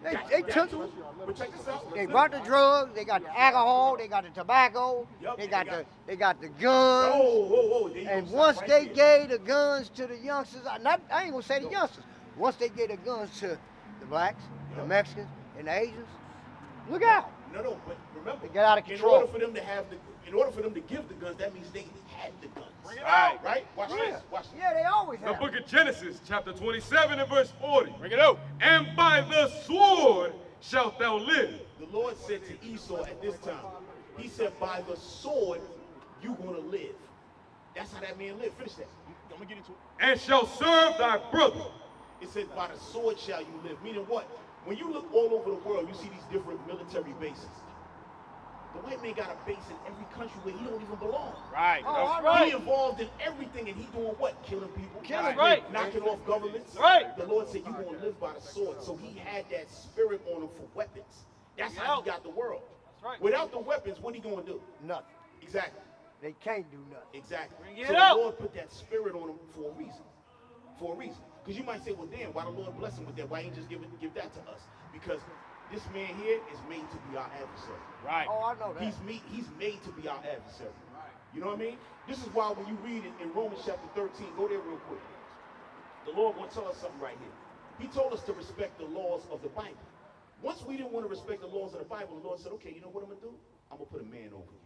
They took them. But check this out. They brought the drugs. They got the alcohol. They got the tobacco. Yup, They got they the guns. Oh, And once they gave the guns to the youngsters, I ain't gonna say the youngsters. Once they gave the guns to the blacks, the Mexicans, and the Asians, look out. No, but remember, They got out of control. in order for them to give the guns, that means they had the guns. Right. Right? Watch Yeah, this. Watch this. yeah, they always The have. book of Genesis, chapter 27 and verse 40. Bring it out. And by the sword shalt thou live. The Lord said to Esau at this time, he said, by the sword, you gonna live. That's how that man lived. Finish that. I'm gonna get into it. And shalt serve thy brother. It says, by the sword shall you live. Meaning what? When you look all over the world, you see these different military bases. The white man got a base in every country where he don't even belong. Right. Oh, That's all right. He involved in everything, and he doing what? Killing people. Killing Right. Knocking off governments. Right. The Lord said, you gonna live by the sword. So he had that spirit on him for weapons. That's how he got the world. That's right. Without the weapons, what he gonna do? Nothing. Exactly. They can't do nothing. Exactly. Bring it So out. the Lord put that spirit on him for a reason. For a reason. Because you might say, well, damn, why the Lord bless him with that? Why ain't just give that to us? Because this man here is made to be our adversary. Right. Oh, I know that. He's made to be our adversary. You know what I mean? This is why when you read it in Romans chapter 13, go there real quick. The Lord wants to tell us something right here. He told us to respect the laws of the Bible. Once we didn't want to respect the laws of the Bible, the Lord said, okay, you know what I'm going to do? I'm going to put a man over you.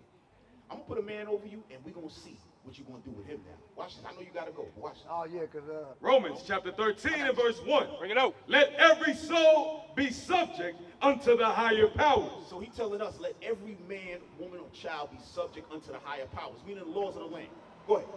I'm going to put a man over you, and we're going to see what you're going to do with him now. Watch this. I know you got to go, but watch this. Oh, yeah, because... Romans chapter 13 and verse 1. Bring it out. Let every soul be subject unto the higher powers. So he's telling us, let every man, woman, or child be subject unto the higher powers, meaning the laws of the land. Go ahead.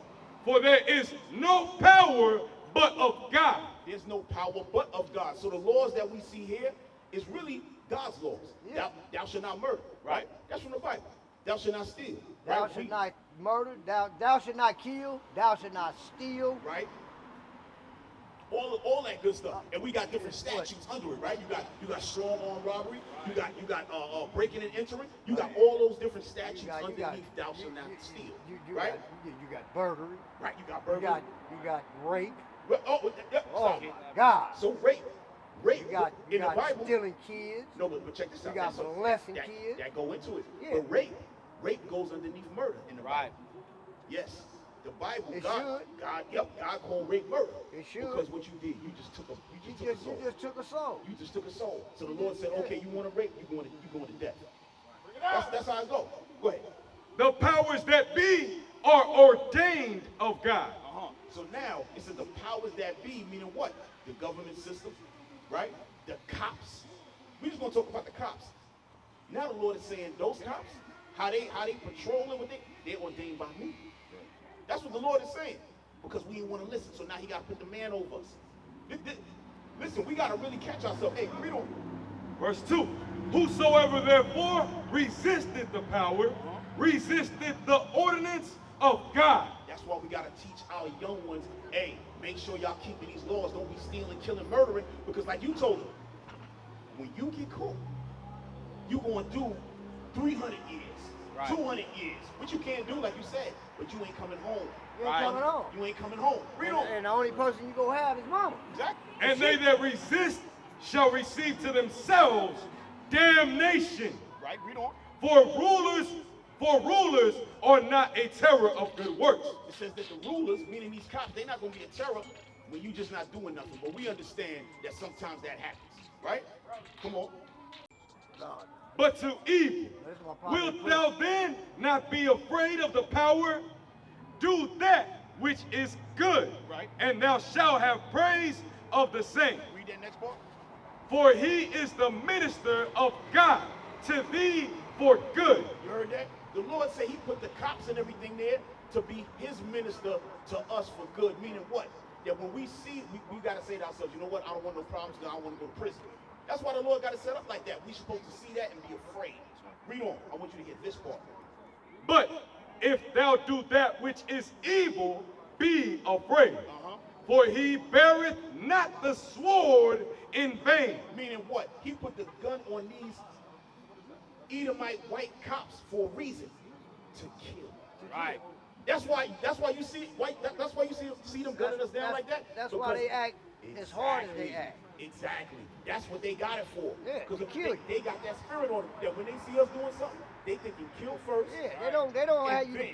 For there is no power but of God. There's no power but of God. So the laws that we see here is really God's laws. Yeah. Thou shalt not murder, right? That's from the Bible. Thou shalt not steal. Thou right? shalt not murder, thou shalt not kill, thou shalt not steal. Right? All that good stuff. And we got different statutes under it, right? You got strong arm robbery, you got breaking and entering, you got all those different statutes underneath thou shalt not steal. Right? You got burglary. Right, you got burglary. You got rape. Well, Oh, God. So rape You got in the Bible. stealing kids. No, but check this out. You got That's molesting that, kids. That go into it. Yeah. But rape goes underneath murder in the Right. Bible. Yes. The Bible, It God called rape murder. It should. Because what you did, you just took a soul. You just took a soul. You just took a soul. So the Lord said, okay, you want to rape, you're going to death. That's how it goes. Go ahead. The powers that be are ordained of God. So now, it says the powers that be, meaning what? The government system, right? The cops. We're just going to talk about the cops. Now the Lord is saying those cops, how they patrolling with it, they're ordained by me. That's what the Lord is saying. Because we didn't want to listen. So now he got to put the man over us. Listen, we got to really catch ourselves. Hey, read on. Verse 2. Whosoever therefore resisted the power, resisted the ordinance of God. That's why we got to teach our young ones, hey, make sure y'all keeping these laws. Don't be stealing, killing, murdering. Because like you told them, when you get caught, you going to do 300 years, Right. 200 years. Which you can't do, like you said, but you ain't coming home. You ain't coming home. You ain't coming home. Read on. And the only person you gonna have is mama. Exactly. And they that resist shall receive to themselves damnation. Right, read on. For rulers are not a terror of good works. It says that the rulers, meaning these cops, they're not going to be a terror when you just not doing nothing. But we understand that sometimes that happens, right? Come on. God. But to evil. This is my problem. Wilt thou then not be afraid of the power? Do that which is good, Right. and thou shalt have praise of the same. Read that next part. For he is the minister of God to thee for good. You heard that? The Lord said he put the cops and everything there to be his minister to us for good. Meaning what? That when we see, we got to say to ourselves, you know what? I don't want no problems because I don't want to go to prison. That's why the Lord got it set up like that. We're supposed to see that and be afraid. Read on. I want you to get this part. But if thou do that which is evil, be afraid. For he beareth not the sword in vain. Meaning what? He put the gun on these Edomite white cops for a reason. To kill. Right. That's why you see that's why you see them gunning us down like that. That's why they act as hard as they act. Exactly. That's what they got it for. Yeah, Because to kill you. they got that spirit on them. That when they see us doing something, they think you kill first. Yeah, they don't have you. then.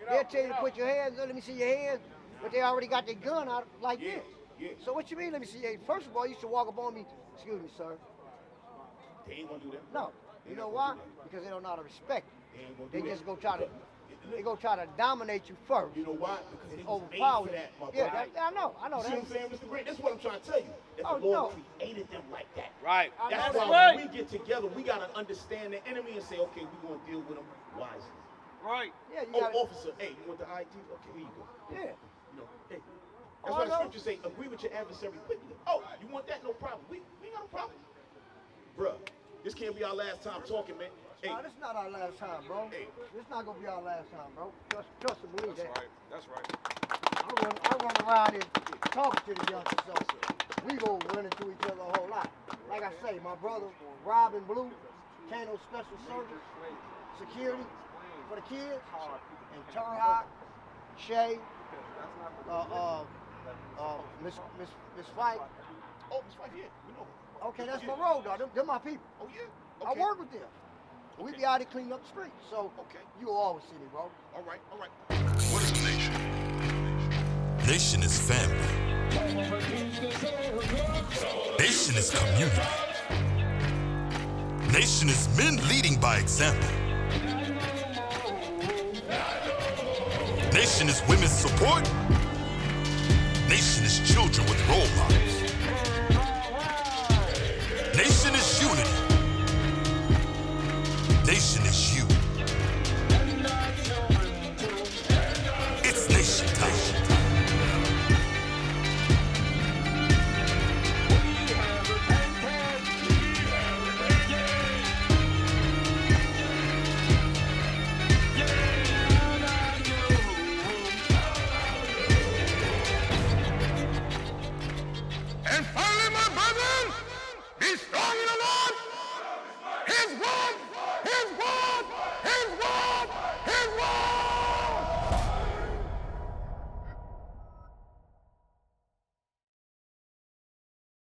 They'll tell you to put your hands. Let me see your hands, but they already got their gun out like Yeah, this. yeah. So what you mean? Let me see. Hey, first of all, you should walk up on me. Excuse me, sir. They ain't gonna do that. No. They You not know gonna why? do that. Because they don't know how to respect you. They ain't gonna They do just that. go try to. Look, They go try to dominate you first. You know why? Because they was made Overpower for you. that, my Yeah, brother. I know You see what I'm that. saying, Mr. Great? That's what I'm trying to tell you. That Oh, the Lord no. created them like that. Right. I That's know why that. when we get together, we gotta understand the enemy and say, okay, we're gonna deal with them wisely. Right. Yeah, you Oh, gotta. officer, hey, you want the ID? Okay, here you go. Yeah. You know, hey. Oh, That's I why the know. scriptures say, agree with your adversary quickly. Oh, you want that? No problem. We ain't got no problem. Bruh, this can't be our last time talking, man. Hey, No, this is not our last time, bro. Hey. This is not gonna be our last time, bro. Trust and believe that. Right. That's right. I run around here talking to the youngsters, so we go run into each other a whole lot. Like I say, my brother Robin Blue, Kano Special Service, security for the kids, and Turhawk, Shay, Miss Fight. oh, it's right here. We know. Okay, that's my road, dog. Them my people. Oh, yeah? I Okay. work with them. We be out here cleaning up the streets, so Okay. you always see me, bro. All right, all right. What is a nation? Nation is family. Nation is community. Nation is men leading by example. Nation is women's support. Nation is children with role models.